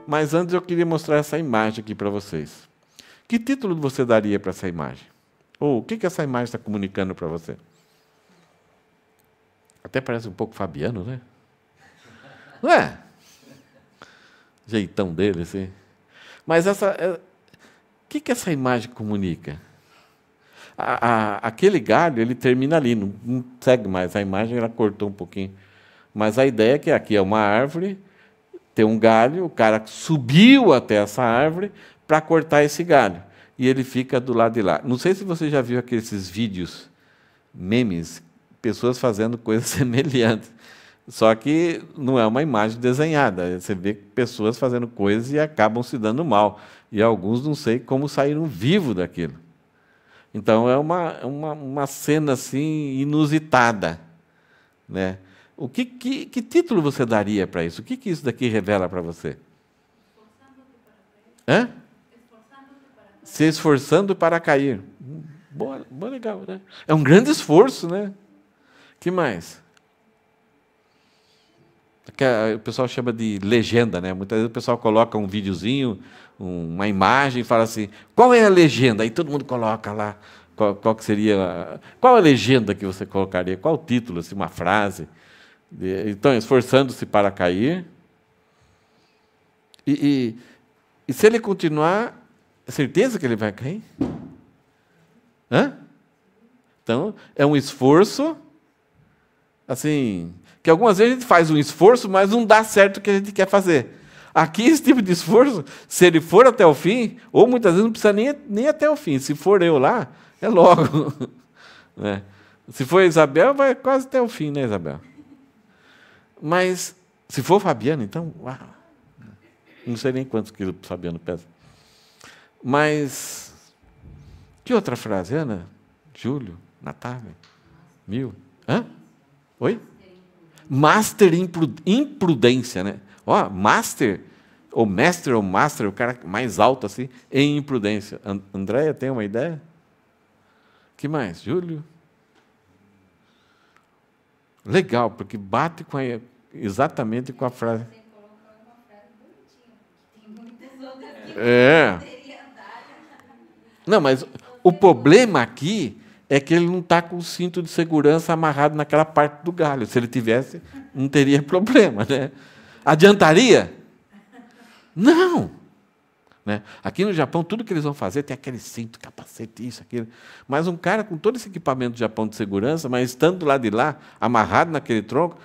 Mas antes eu queria mostrar essa imagem aqui para vocês. Que título você daria para essa imagem? Ou o que essa imagem está comunicando para você? Até parece um pouco Fabiano, né? Não é? Jeitão dele, assim. Mas o que essa imagem comunica? Aquele galho, ele termina ali, não segue mais. A imagem ela cortou um pouquinho. Mas a ideia é que aqui é uma árvore, tem um galho, o cara subiu até essa árvore para cortar esse galho. E ele fica do lado de lá. Não sei se você já viu aqueles vídeos, memes, pessoas fazendo coisas semelhantes. Só que não é uma imagem desenhada. Você vê pessoas fazendo coisas e acabam se dando mal. E alguns não sei como saíram vivos daquilo. Então é uma cena assim inusitada, né? Que título você daria para isso? O que isso daqui revela para você? Hã? Se esforçando para cair. Boa, legal, né? É um grande esforço, né? Que mais? O pessoal chama de legenda, né? Muitas vezes o pessoal coloca um videozinho, uma imagem e fala assim, qual é a legenda? Aí todo mundo coloca lá, qual que seria, qual a legenda que você colocaria? Qual o título, assim, uma frase? Então, esforçando-se para cair. E se ele continuar, é certeza que ele vai cair? Hã? Então, é um esforço, assim, que algumas vezes a gente faz um esforço, mas não dá certo o que a gente quer fazer. Aqui, esse tipo de esforço, se ele for até o fim, ou muitas vezes não precisa nem até o fim, se for eu lá, é logo. Né? Se for a Isabel, vai quase até o fim, né, Isabel? Mas, se for o Fabiano, então, uau, não sei nem quantos quilos o Fabiano pesa. Mas, que outra frase, Ana? Júlio? Natália? Mil? Hã? Oi? Master imprudência, né? Ó, master, ou master, o cara mais alto assim, em imprudência. Andréia, tem uma ideia? Que mais? Júlio? Legal, porque bate exatamente com a frase. É. Não, mas o problema aqui é que ele não está com o cinto de segurança amarrado naquela parte do galho. Se ele tivesse, não teria problema, né? Adiantaria? Não. Né? Aqui no Japão, tudo que eles vão fazer tem aquele cinto, capacete, isso, aquilo. Mas um cara com todo esse equipamento do Japão de segurança, mas estando lá de lá, amarrado naquele tronco,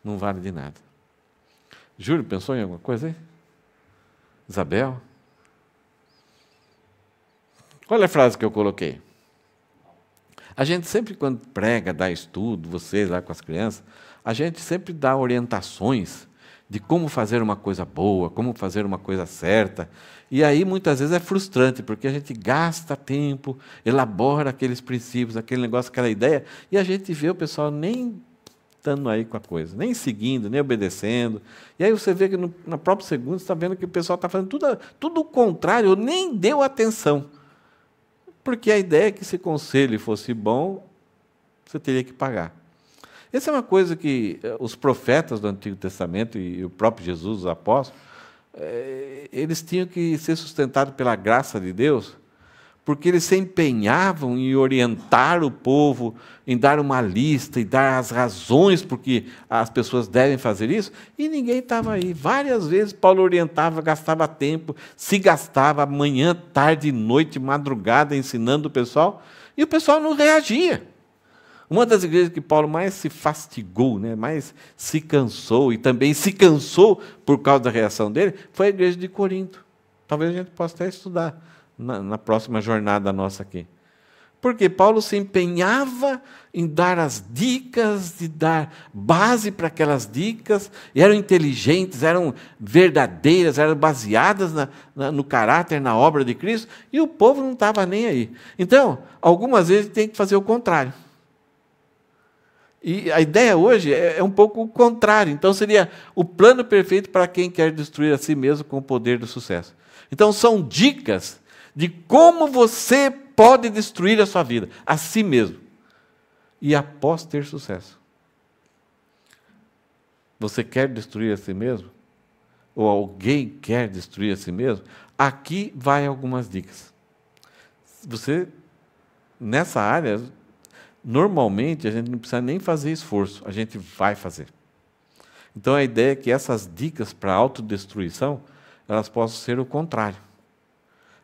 não vale de nada. Júlio, pensou em alguma coisa aí? Isabel? Olha a frase que eu coloquei. A gente sempre, quando prega, dá estudo, vocês lá com as crianças, a gente sempre dá orientações de como fazer uma coisa boa, como fazer uma coisa certa. E aí, muitas vezes, é frustrante, porque a gente gasta tempo, elabora aqueles princípios, aquele negócio, aquela ideia, e a gente vê o pessoal nem estando aí com a coisa, nem seguindo, nem obedecendo. E aí você vê que na própria segunda, você está vendo que o pessoal está fazendo tudo o contrário, nem deu atenção. Porque a ideia é que se conselho fosse bom, você teria que pagar. Essa é uma coisa que os profetas do Antigo Testamento e o próprio Jesus, os apóstolos, eles tinham que ser sustentados pela graça de Deus, porque eles se empenhavam em orientar o povo, em dar uma lista e dar as razões por que as pessoas devem fazer isso, e ninguém estava aí. Várias vezes Paulo orientava, gastava tempo, se gastava manhã, tarde, noite, madrugada, ensinando o pessoal, e o pessoal não reagia. Uma das igrejas que Paulo mais se fastigou, né, mais se cansou, e também se cansou por causa da reação dele, foi a igreja de Corinto. Talvez a gente possa até estudar na próxima jornada nossa aqui. Porque Paulo se empenhava em dar as dicas, de dar base para aquelas dicas, e eram inteligentes, eram verdadeiras, eram baseadas no caráter, na obra de Cristo, e o povo não estava nem aí. Então, algumas vezes tem que fazer o contrário. E a ideia hoje é um pouco o contrário. Então, seria o plano perfeito para quem quer destruir a si mesmo com o poder do sucesso. Então, são dicas de como você pode destruir a sua vida, a si mesmo, e após ter sucesso. Você quer destruir a si mesmo? Ou alguém quer destruir a si mesmo? Aqui vai algumas dicas. Você, nessa área, normalmente a gente não precisa nem fazer esforço, a gente vai fazer. Então a ideia é que essas dicas para autodestruição, elas possam ser o contrário.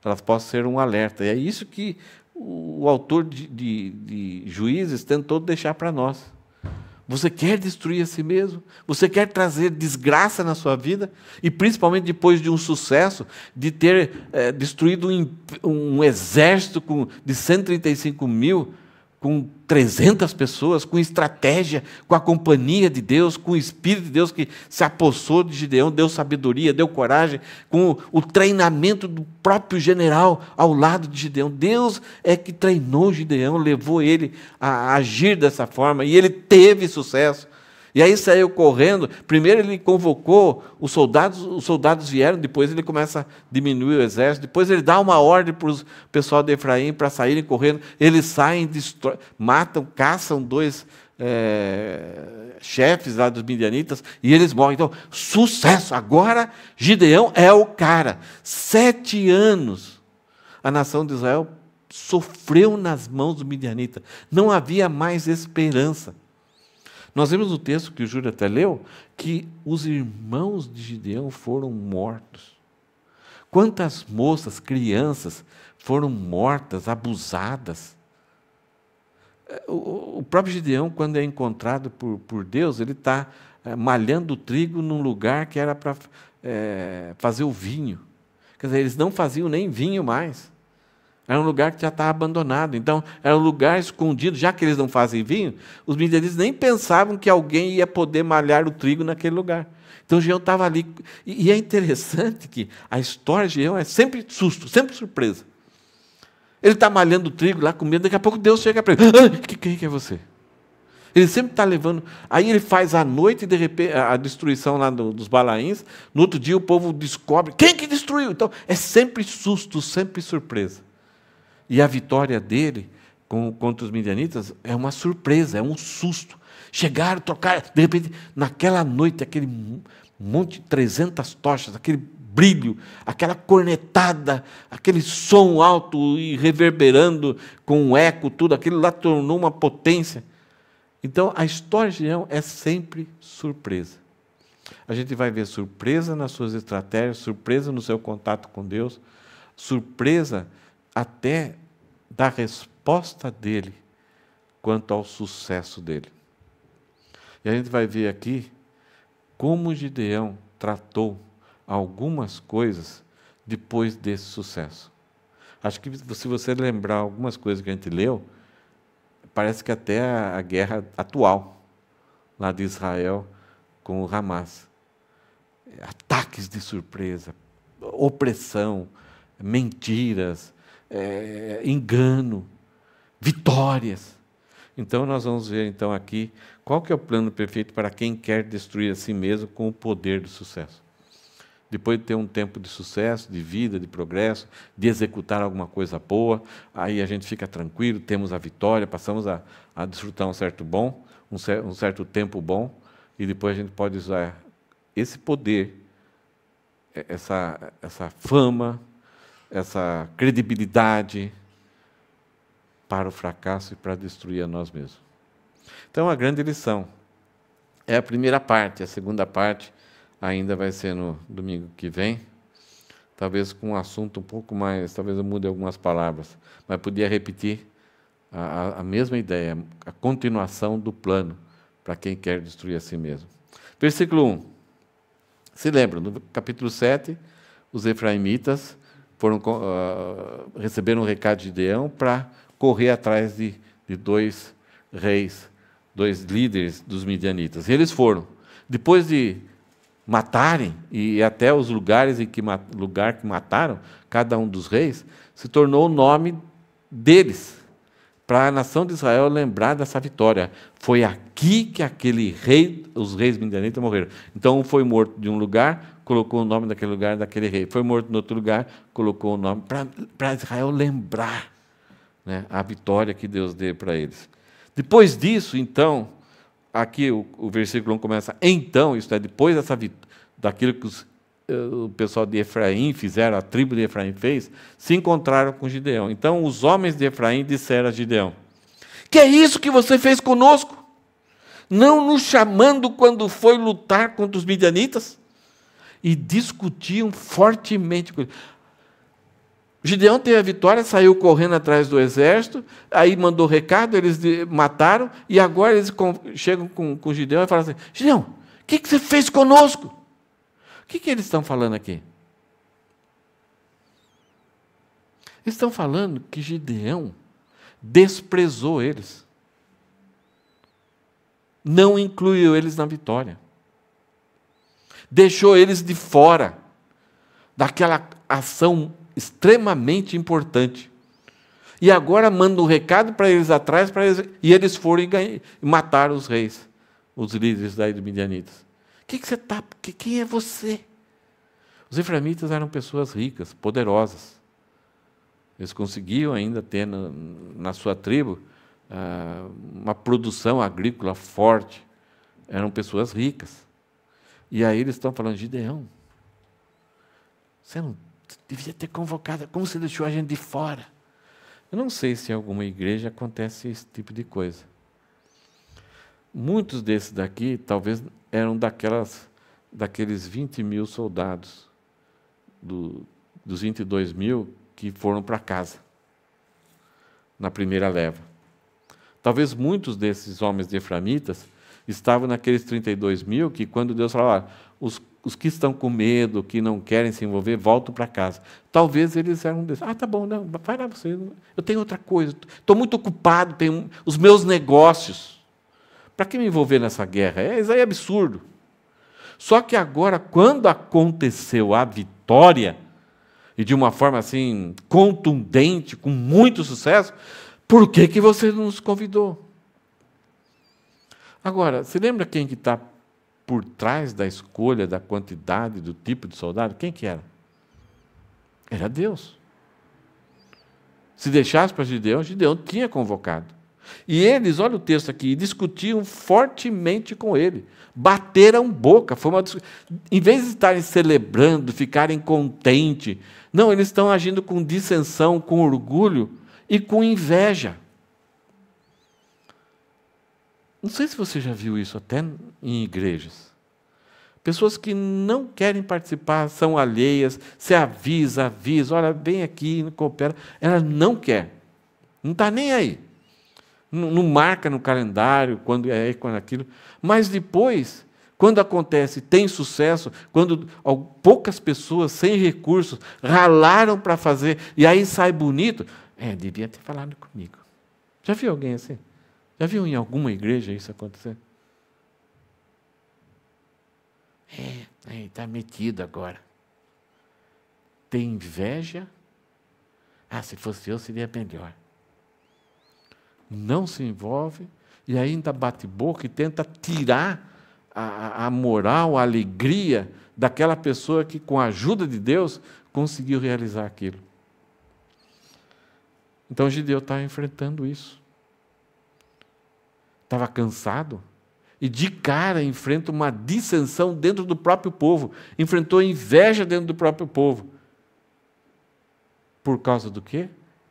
Elas possam ser um alerta. E é isso que o autor de Juízes tentou deixar para nós. Você quer destruir a si mesmo? Você quer trazer desgraça na sua vida? E principalmente depois de um sucesso, de ter destruído um exército de 135 mil, com 300 pessoas, com estratégia, com a companhia de Deus, com o Espírito de Deus que se apossou de Gideão, deu sabedoria, deu coragem, com o treinamento do próprio general ao lado de Gideão. Deus é que treinou Gideão, levou ele a agir dessa forma, e ele teve sucesso. E aí saiu correndo. Primeiro ele convocou os soldados vieram, depois ele começa a diminuir o exército, depois ele dá uma ordem para o pessoal de Efraim para saírem correndo. Eles saem, matam, caçam 2 chefes lá dos midianitas, e eles morrem. Então, sucesso! Agora Gideão é o cara. 7 anos a nação de Israel sofreu nas mãos do midianita. Não havia mais esperança. Nós vemos no texto que o Júlio até leu, que os irmãos de Gideão foram mortos. Quantas moças, crianças foram mortas, abusadas. O próprio Gideão, quando é encontrado por Deus, ele está malhando o trigo num lugar que era para fazer o vinho. Quer dizer, eles não faziam nem vinho mais. Era um lugar que já estava abandonado. Então, era um lugar escondido. Já que eles não fazem vinho, os midianitas nem pensavam que alguém ia poder malhar o trigo naquele lugar. Então, Gideão estava ali. E é interessante que a história de Gideão é sempre susto, sempre surpresa. Ele está malhando o trigo lá com medo, daqui a pouco Deus chega para ele. Quem que é você? Ele sempre está levando. Aí ele faz à noite, de repente, a destruição lá dos Balaíns. No outro dia o povo descobre. Quem que destruiu? Então, é sempre susto, sempre surpresa. E a vitória dele contra os midianitas é uma surpresa, é um susto. Chegaram, trocaram, de repente, naquela noite, aquele monte de 300 tochas, aquele brilho, aquela cornetada, aquele som alto e reverberando com um eco, tudo, aquilo lá tornou uma potência. Então, a história de Gideão é sempre surpresa. A gente vai ver surpresa nas suas estratégias, surpresa no seu contato com Deus, surpresa até da resposta dele quanto ao sucesso dele. E a gente vai ver aqui como Gideão tratou algumas coisas depois desse sucesso. Acho que se você lembrar algumas coisas que a gente leu, parece que até a guerra atual, lá de Israel com o Hamas. Ataques de surpresa, opressão, mentiras, engano, vitórias. Então, nós vamos ver então aqui qual que é o plano perfeito para quem quer destruir a si mesmo com o poder do sucesso. Depois de ter um tempo de sucesso, de vida, de progresso, de executar alguma coisa boa, aí a gente fica tranquilo, temos a vitória, passamos a desfrutar um certo tempo bom, e depois a gente pode usar esse poder, essa fama, essa credibilidade para o fracasso e para destruir a nós mesmos. Então, a grande lição é a primeira parte. A segunda parte ainda vai ser no domingo que vem, talvez com um assunto um pouco mais, talvez eu mude algumas palavras, mas podia repetir a mesma ideia, a continuação do plano para quem quer destruir a si mesmo. Versículo 1. Se lembram, no capítulo 7, os efraimitas receberam um recado de Gideão para correr atrás de 2 reis, 2 líderes dos midianitas. E eles foram. Depois de matarem, e até os lugares que mataram, cada um dos reis, se tornou o nome deles, para a nação de Israel lembrar dessa vitória. Foi aqui que aquele rei, os reis midianitas morreram. Então, um foi morto de um lugar, colocou o nome daquele lugar, daquele rei. Foi morto em outro lugar, colocou o nome, para Israel lembrar, né, a vitória que Deus deu para eles. Depois disso, então, aqui o versículo 1 começa, então, isto é, depois daquilo que o pessoal de Efraim fizeram, a tribo de Efraim fez, se encontraram com Gideão. Então, os homens de Efraim disseram a Gideão: que é isso que você fez conosco? Não nos chamando quando foi lutar contra os midianitas? E discutiam fortemente com ele. Gideão teve a vitória, saiu correndo atrás do exército, aí mandou recado, eles mataram, e agora eles chegam com Gideão e falam assim: Gideão, o que você fez conosco? O que eles estão falando aqui? Eles estão falando que Gideão desprezou eles, não incluiu eles na vitória, deixou eles de fora daquela ação extremamente importante. E agora manda um recado para eles atrás, e eles foram e mataram os reis, os líderes daí dos midianitas. Quem é você? Os efraimitas eram pessoas ricas, poderosas. Eles conseguiam ainda ter na sua tribo uma produção agrícola forte. Eram pessoas ricas. E aí eles estão falando: Gideão, você não devia ter convocado, como você deixou a gente de fora? Eu não sei se em alguma igreja acontece esse tipo de coisa. Muitos desses daqui, talvez, eram daqueles 20 mil soldados, dos 22 mil que foram para casa, na primeira leva. Talvez muitos desses homens de efraimitas estavam naqueles 32 mil que, quando Deus falava: os que estão com medo, que não querem se envolver, voltam para casa. Talvez eles eram desses. Tá bom, não, vai lá você. Eu tenho outra coisa, estou muito ocupado, tenho os meus negócios. Para que me envolver nessa guerra? Isso aí é absurdo. Só que agora, quando aconteceu a vitória, e de uma forma assim contundente, com muito sucesso, por que você não nos convidou? Agora, se lembra quem que está por trás da escolha, da quantidade, do tipo de soldado? Quem que era? Era Deus. Se deixasse para Gideão, Gideão tinha convocado. E eles, olha o texto aqui, discutiam fortemente com ele. Bateram boca. Em vez de estarem celebrando, ficarem contentes, não, eles estão agindo com dissensão, com orgulho e com inveja. Não sei se você já viu isso até em igrejas. Pessoas que não querem participar, são alheias, se avisa, olha, vem aqui, não coopera. Ela não quer, não está nem aí. Não marca no calendário quando aquilo. Mas depois, quando acontece, tem sucesso, quando poucas pessoas sem recursos ralaram para fazer, e aí sai bonito, devia ter falado comigo. Já viu alguém assim? Já viu em alguma igreja isso acontecer? Está metido agora. Tem inveja? Se fosse eu, seria melhor. Não se envolve, e ainda bate boca e tenta tirar a moral, a alegria daquela pessoa que, com a ajuda de Deus, conseguiu realizar aquilo. Então, Gideão estava enfrentando isso. Estava cansado, e de cara enfrenta uma dissensão dentro do próprio povo, enfrentou inveja dentro do próprio povo. Por causa do quê?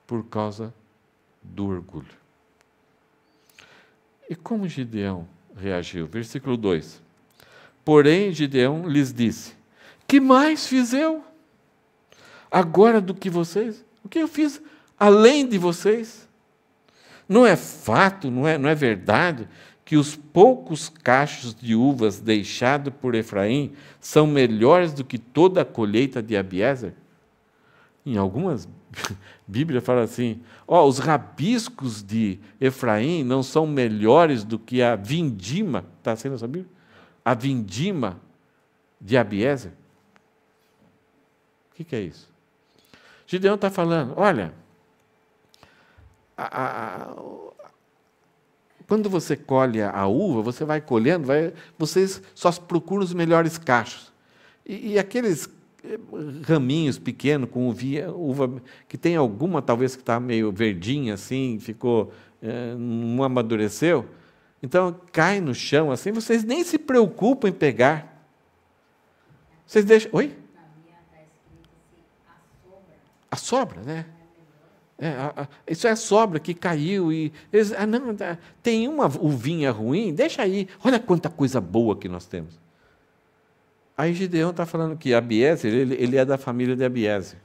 Por causa do orgulho. E como Gideão reagiu? Versículo 2. Porém, Gideão lhes disse: que mais fiz eu? Agora do que vocês? O que eu fiz além de vocês? Não é fato, não é verdade, que os poucos cachos de uvas deixados por Efraim são melhores do que toda a colheita de Abiezer? Em algumas Bíblia fala assim: os rabiscos de Efraim não são melhores do que a vindima, está sendo essa Bíblia? A vindima de Abiezer. O que é isso? Gideão está falando: olha, quando você colhe a uva, você vai colhendo, vocês só procuram os melhores cachos. E aqueles raminhos pequenos com uva que tem alguma, talvez, que está meio verdinha, assim, ficou, não amadureceu, então cai no chão, assim, vocês nem se preocupam em pegar. Vocês deixam... Oi? A sobra, né? Isso é a sobra que caiu. Não, tem uma uvinha ruim, deixa aí. Olha quanta coisa boa que nós temos. Aí Gideão está falando que Abiezer, ele é da família de Abiezer.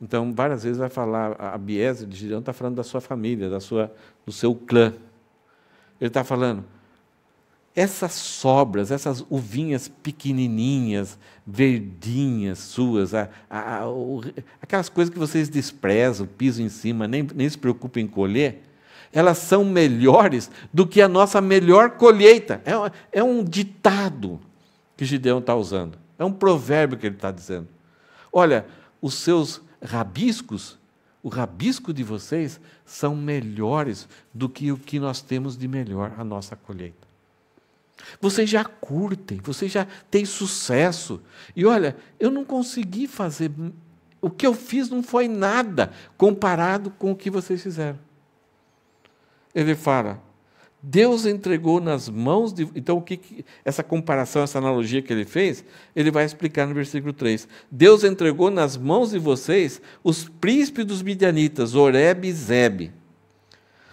Então, várias vezes vai falar, Abiezer de Gideão está falando da sua família, do seu clã. Ele está falando, essas sobras, essas uvinhas pequenininhas, verdinhas suas, aquelas coisas que vocês desprezam, pisam em cima, nem se preocupem em colher, elas são melhores do que a nossa melhor colheita. É um ditado que Gideão está usando. É um provérbio que ele está dizendo. Olha, os seus rabiscos, o rabisco de vocês, são melhores do que o que nós temos de melhor, a nossa colheita. Vocês já curtem, vocês já têm sucesso. E olha, eu não consegui fazer, o que eu fiz não foi nada comparado com o que vocês fizeram. Ele fala, Deus entregou nas mãos de... Então, essa comparação, essa analogia que ele fez, ele vai explicar no versículo 3. Deus entregou nas mãos de vocês os príncipes dos midianitas, Oreb e Zebe.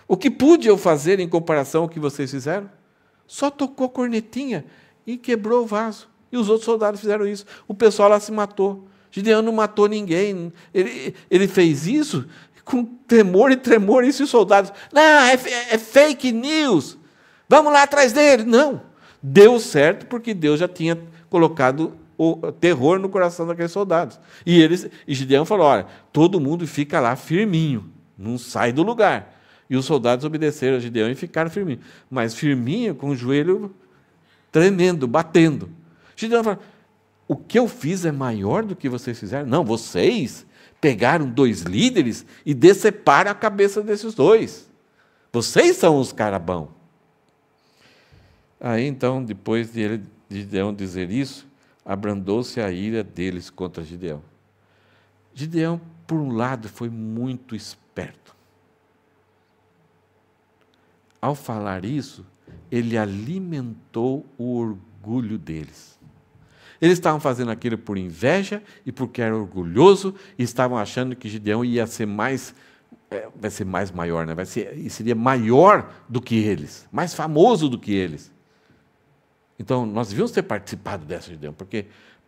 O que pude eu fazer em comparação ao que vocês fizeram? Só tocou a cornetinha e quebrou o vaso. E os outros soldados fizeram isso. O pessoal lá se matou. Gideão não matou ninguém. Ele fez isso com temor e tremor. Isso e os soldados. Não, é fake news. Vamos lá atrás dele. Não. Deu certo porque Deus já tinha colocado o terror no coração daqueles soldados. E Gideão falou, olha, todo mundo fica lá firminho. Não sai do lugar. E os soldados obedeceram a Gideão e ficaram firminhos. Mas firminho, com o joelho tremendo, batendo. Gideão falou, o que eu fiz é maior do que vocês fizeram? Não, vocês pegaram 2 líderes e deceparam a cabeça desses 2. Vocês são os carabão. Aí, então, depois de Gideão dizer isso, abrandou-se a ira deles contra Gideão. Gideão, por um lado, foi muito esperto. Ao falar isso, ele alimentou o orgulho deles. Eles estavam fazendo aquilo por inveja e porque era orgulhoso e estavam achando que Gideão ia ser vai ser mais maior, né? Seria maior do que eles, mais famoso do que eles. Então, nós devíamos ter participado dessa, Gideão,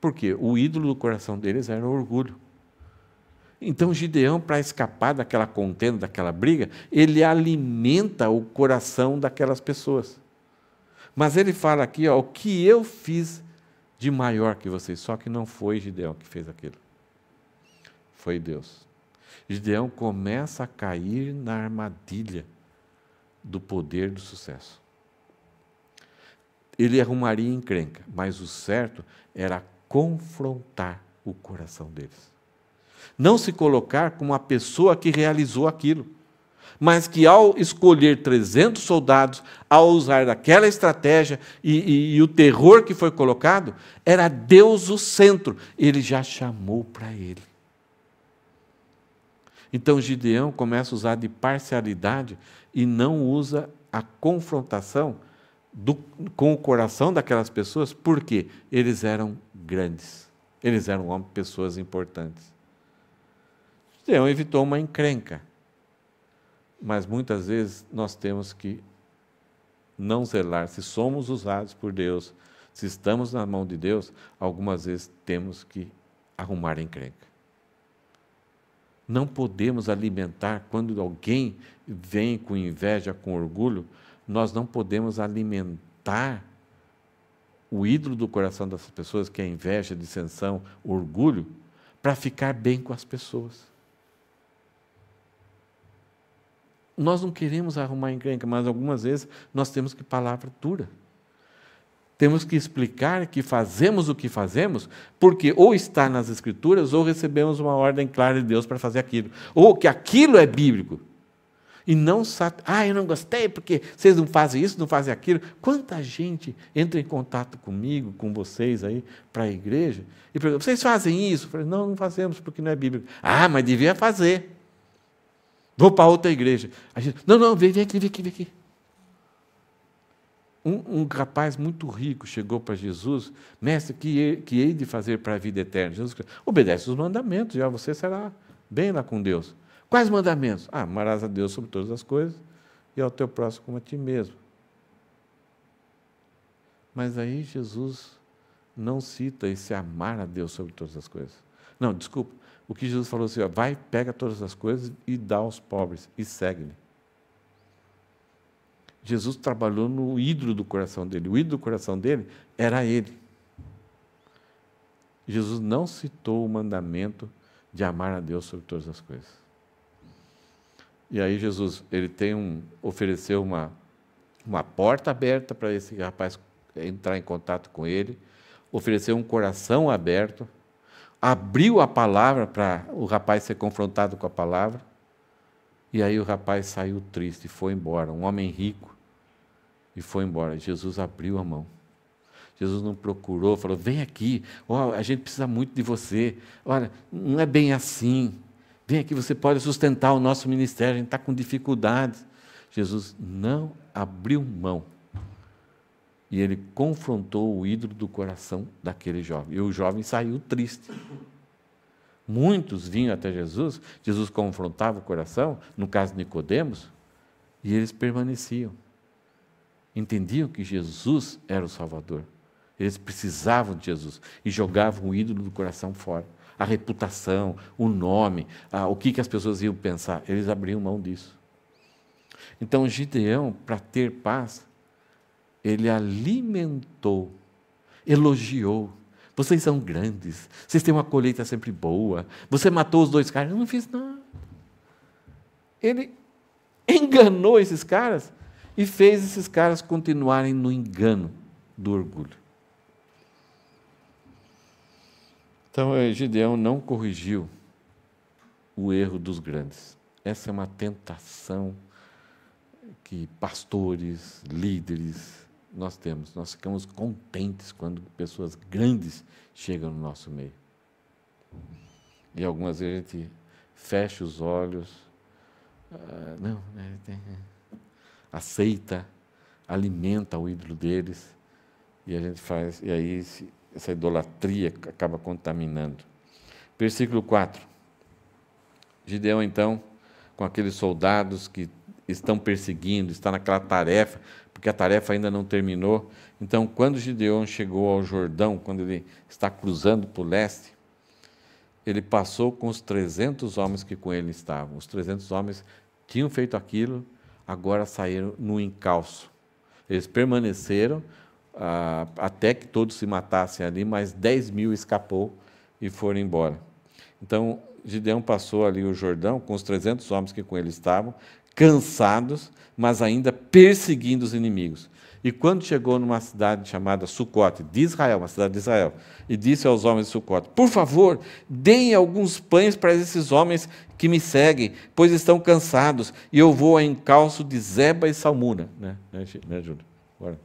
porque o ídolo do coração deles era o orgulho. Então, Gideão, para escapar daquela contenda, daquela briga, ele alimenta o coração daquelas pessoas. Mas ele fala aqui, o que eu fiz de maior que vocês, só que não foi Gideão que fez aquilo. Foi Deus. Gideão começa a cair na armadilha do poder do sucesso. Ele arrumaria encrenca, mas o certo era confrontar o coração deles. Não se colocar como a pessoa que realizou aquilo, mas que ao escolher 300 soldados, ao usar daquela estratégia e o terror que foi colocado, era Deus o centro. Ele já chamou para ele. Então Gideão começa a usar de parcialidade e não usa a confrontação com o coração daquelas pessoas, porque eles eram grandes, eles eram pessoas importantes. Gideão evitou uma encrenca, mas muitas vezes nós temos que não zelar. Se somos usados por Deus, se estamos na mão de Deus, algumas vezes temos que arrumar encrenca. Não podemos alimentar, quando alguém vem com inveja, com orgulho, nós não podemos alimentar o ídolo do coração dessas pessoas, que é a inveja, dissensão, orgulho, para ficar bem com as pessoas. Nós não queremos arrumar encrenca, mas algumas vezes nós temos que palavra dura. Temos que explicar que fazemos o que fazemos, porque ou está nas Escrituras, ou recebemos uma ordem clara de Deus para fazer aquilo. Ou que aquilo é bíblico. E não, eu não gostei porque vocês não fazem isso, não fazem aquilo. Quanta gente entra em contato comigo, com vocês aí, para a igreja, e pergunta, vocês fazem isso? Eu falei, não, não fazemos, porque não é bíblico. Ah, mas devia fazer. Vou para outra igreja. A gente, não, vem aqui, vem aqui, vem aqui. Um rapaz muito rico chegou para Jesus, mestre, que hei de fazer para a vida eterna? Jesus, obedece os mandamentos, já você será bem lá com Deus. Quais mandamentos? Amarás a Deus sobre todas as coisas e ao teu próximo como a ti mesmo. Mas aí Jesus não cita esse amar a Deus sobre todas as coisas. Não, desculpa. O que Jesus falou assim, vai, pega todas as coisas e dá aos pobres e segue-me. Jesus trabalhou no ídolo do coração dele. O ídolo do coração dele era ele. Jesus não citou o mandamento de amar a Deus sobre todas as coisas. E aí Jesus, ele ofereceu uma porta aberta para esse rapaz entrar em contato com ele, ofereceu um coração aberto, abriu a palavra para o rapaz ser confrontado com a palavra, e aí o rapaz saiu triste e foi embora, um homem rico, e foi embora. Jesus abriu a mão. Jesus não procurou, falou, vem aqui, a gente precisa muito de você, olha, não é bem assim, vem aqui, você pode sustentar o nosso ministério, a gente está com dificuldades. Jesus não abriu mão. E ele confrontou o ídolo do coração daquele jovem. E o jovem saiu triste. Muitos vinham até Jesus, Jesus confrontava o coração, no caso de Nicodemos, e eles permaneciam. Entendiam que Jesus era o Salvador. Eles precisavam de Jesus e jogavam o ídolo do coração fora. A reputação, o nome, o que as pessoas iam pensar. Eles abriam mão disso. Então, Gideão, para ter paz, ele alimentou, elogiou. Vocês são grandes, vocês têm uma colheita sempre boa, você matou os 2 caras. Eu não fiz nada. Ele enganou esses caras e fez esses caras continuarem no engano do orgulho. Então, Gideão não corrigiu o erro dos grandes. Essa é uma tentação que pastores, líderes, nós temos. Nós ficamos contentes quando pessoas grandes chegam no nosso meio. E algumas vezes a gente fecha os olhos, aceita, alimenta o ídolo deles, e a gente faz, e aí essa idolatria acaba contaminando. Versículo 4. Gideão, então, com aqueles soldados que estão perseguindo, está naquela tarefa, porque a tarefa ainda não terminou. Então, quando Gideão chegou ao Jordão, quando ele está cruzando para o leste, ele passou com os 300 homens que com ele estavam. Os 300 homens tinham feito aquilo, agora saíram no encalço. Eles permaneceram até que todos se matassem ali, mas 10.000 escapou e foram embora. Então, Gideão passou ali o Jordão com os 300 homens que com ele estavam, cansados, mas ainda perseguindo os inimigos. E quando chegou numa cidade chamada Sucote, de Israel, uma cidade de Israel, e disse aos homens de Sucote, por favor, deem alguns pães para esses homens que me seguem, pois estão cansados, e eu vou ao encalço de Zeba e Salmuna. Né, Júlio? Bora.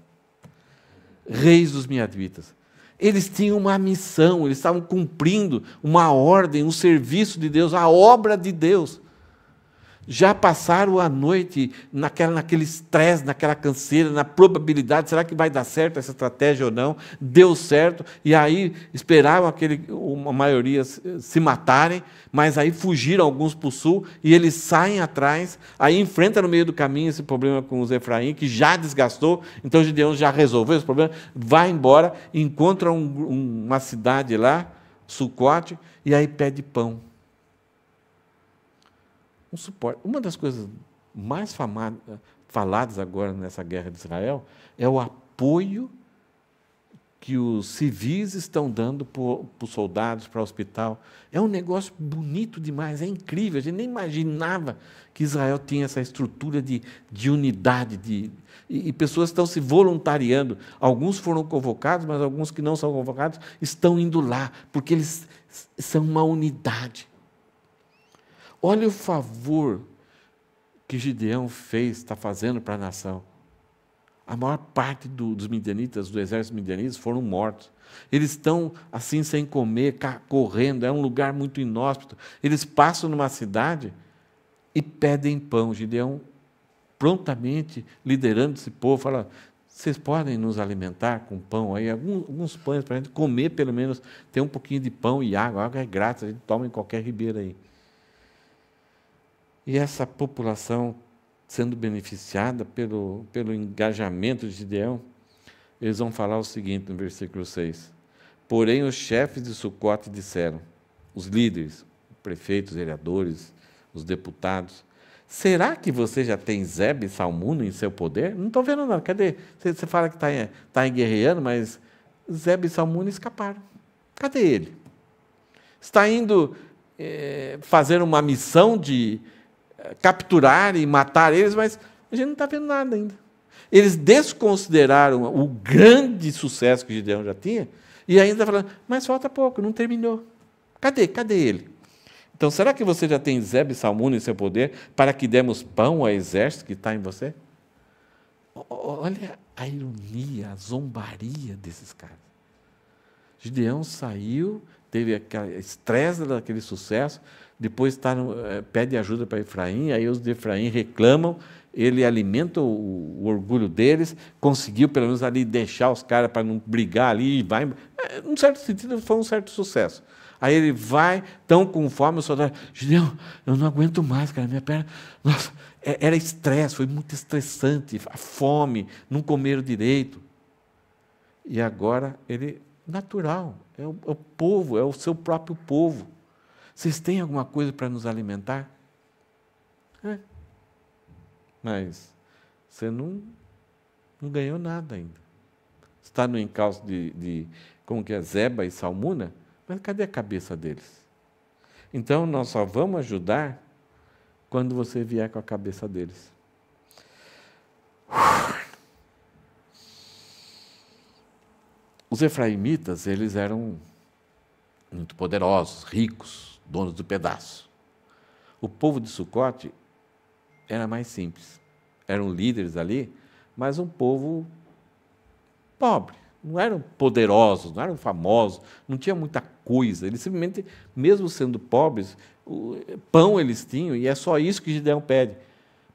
Reis dos Miadianitas. Eles tinham uma missão, eles estavam cumprindo uma ordem, um serviço de Deus, a obra de Deus. Já passaram a noite naquele estresse, naquela canseira, na probabilidade, será que vai dar certo essa estratégia ou não? Deu certo, e aí esperavam uma maioria se matarem, mas aí fugiram alguns para o sul, e eles saem atrás, aí enfrentam no meio do caminho esse problema com os Efraim, que já desgastou, então Gideão já resolveu esse problema, vai embora, encontra uma cidade lá, Sucote, e aí pede pão. Um suporte. Uma das coisas mais faladas agora nessa guerra de Israel é o apoio que os civis estão dando para os soldados, para o hospital. É um negócio bonito demais, é incrível. A gente nem imaginava que Israel tinha essa estrutura de unidade, e pessoas estão se voluntariando. Alguns foram convocados, mas alguns que não são convocados estão indo lá, porque eles são uma unidade. Olha o favor que Gideão fez, está fazendo para a nação. A maior parte dos midianitas, do exército midianitas, foram mortos. Eles estão assim, sem comer, correndo, é um lugar muito inóspito. Eles passam numa cidade e pedem pão. Gideão, prontamente, liderando esse povo, fala: vocês podem nos alimentar com pão aí? Alguns pães para a gente comer, pelo menos, ter um pouquinho de pão e água. A água é grátis, a gente toma em qualquer ribeira aí. E essa população sendo beneficiada pelo engajamento de Gideão, eles vão falar o seguinte no versículo 6. Porém, os chefes de Sucote disseram, os líderes, prefeitos, vereadores, os deputados: será que você já tem Zebe e Salmuno em seu poder? Não estou vendo nada. Cadê? Você fala que está guerreando, mas Zebe e Salmuno escaparam. Cadê ele? Está indo fazer uma missão de capturar e matar eles, mas a gente não está vendo nada ainda. Eles desconsideraram o grande sucesso que Gideão já tinha e ainda falando: mas falta pouco, não terminou. Cadê ele? Então, será que você já tem Zebe e Salmuno em seu poder para que demos pão ao exército que está em você? Olha a ironia, a zombaria desses caras. Gideão saiu, teve aquele estresse daquele sucesso, depois pede ajuda para Efraim, aí os de Efraim reclamam, ele alimenta o orgulho deles, conseguiu pelo menos ali deixar os caras para não brigar ali, e vai. Num certo sentido, foi um certo sucesso. Aí ele vai, tão com fome, o soldado: Gideão, eu não aguento mais, cara, minha perna. Nossa, era estresse, foi muito estressante, a fome, não comeram direito. E agora ele, natural, é o povo, é o seu próprio povo. Vocês têm alguma coisa para nos alimentar? Mas você não ganhou nada ainda. Está no encalço de como que é, Zeba e Salmuna, mas cadê a cabeça deles? Então, nós só vamos ajudar quando você vier com a cabeça deles. Os efraimitas, eles eram muito poderosos, ricos, donos do pedaço. O povo de Sucote era mais simples. Eram líderes ali, mas um povo pobre. Não eram poderosos, não eram famosos, não tinha muita coisa. Eles simplesmente, mesmo sendo pobres, pão eles tinham, e é só isso que Gideão pede.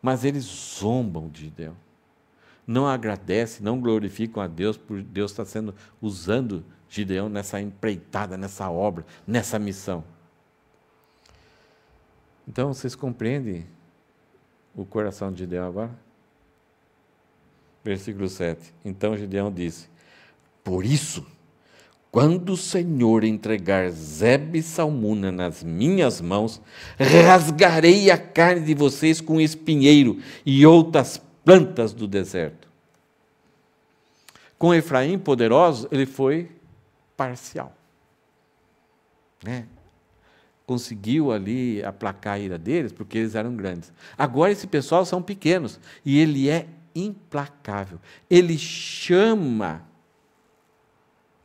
Mas eles zombam de Gideão. Não agradecem, não glorificam a Deus por Deus estar usando Gideão nessa empreitada, nessa obra, nessa missão. Então, vocês compreendem o coração de Gideão agora? Versículo 7. Então Gideão disse: por isso, quando o Senhor entregar Zebe e Salmuna nas minhas mãos, rasgarei a carne de vocês com espinheiro e outras plantas do deserto. Com Efraim poderoso, ele foi parcial. Conseguiu ali aplacar a ira deles, porque eles eram grandes. Agora esse pessoal são pequenos, e ele é implacável. Ele chama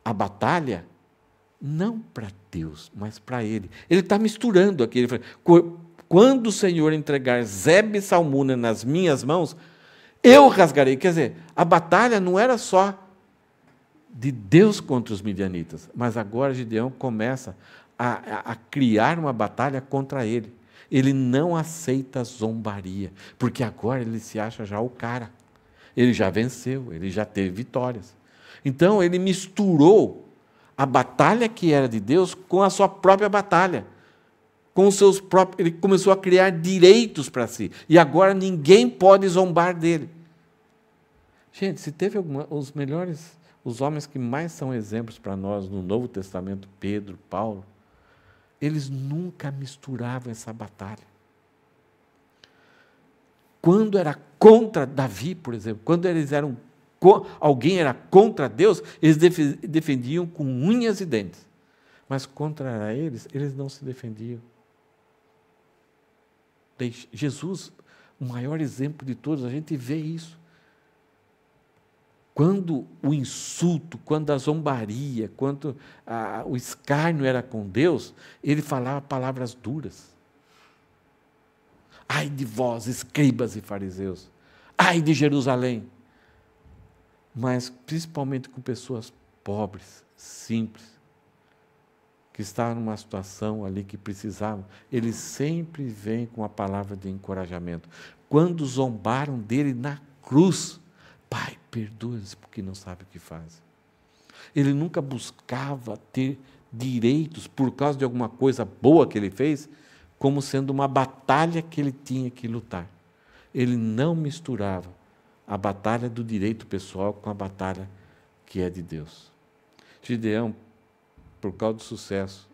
a batalha não para Deus, mas para ele. Ele está misturando aqui. Ele fala: quando o Senhor entregar Zebe e Salmuna nas minhas mãos, eu rasgarei. Quer dizer, a batalha não era só de Deus contra os midianitas, mas agora Gideão começa a criar uma batalha contra ele. Ele não aceita zombaria, porque agora ele se acha já o cara. Ele já venceu, ele já teve vitórias. Então, ele misturou a batalha que era de Deus com a sua própria batalha. Com os seus próprios, ele começou a criar direitos para si. E agora ninguém pode zombar dele. Gente, se teve os homens que mais são exemplos para nós no Novo Testamento, Pedro, Paulo, eles nunca misturavam essa batalha. Quando era contra Davi, por exemplo, quando alguém era contra Deus, eles defendiam com unhas e dentes. Mas contra eles não se defendiam. Jesus, o maior exemplo de todos, a gente vê isso. Quando o insulto, quando a zombaria, quando o escárnio era com Deus, ele falava palavras duras. Ai de vós, escribas e fariseus! Ai de Jerusalém! Mas principalmente com pessoas pobres, simples, que estavam numa situação ali que precisavam, ele sempre vem com a palavra de encorajamento. Quando zombaram dele na cruz, Pai, perdoa-lhes porque não sabem o que fazem. Ele nunca buscava ter direitos por causa de alguma coisa boa que ele fez, como sendo uma batalha que ele tinha que lutar. Ele não misturava a batalha do direito pessoal com a batalha que é de Deus. Gideão, por causa do sucesso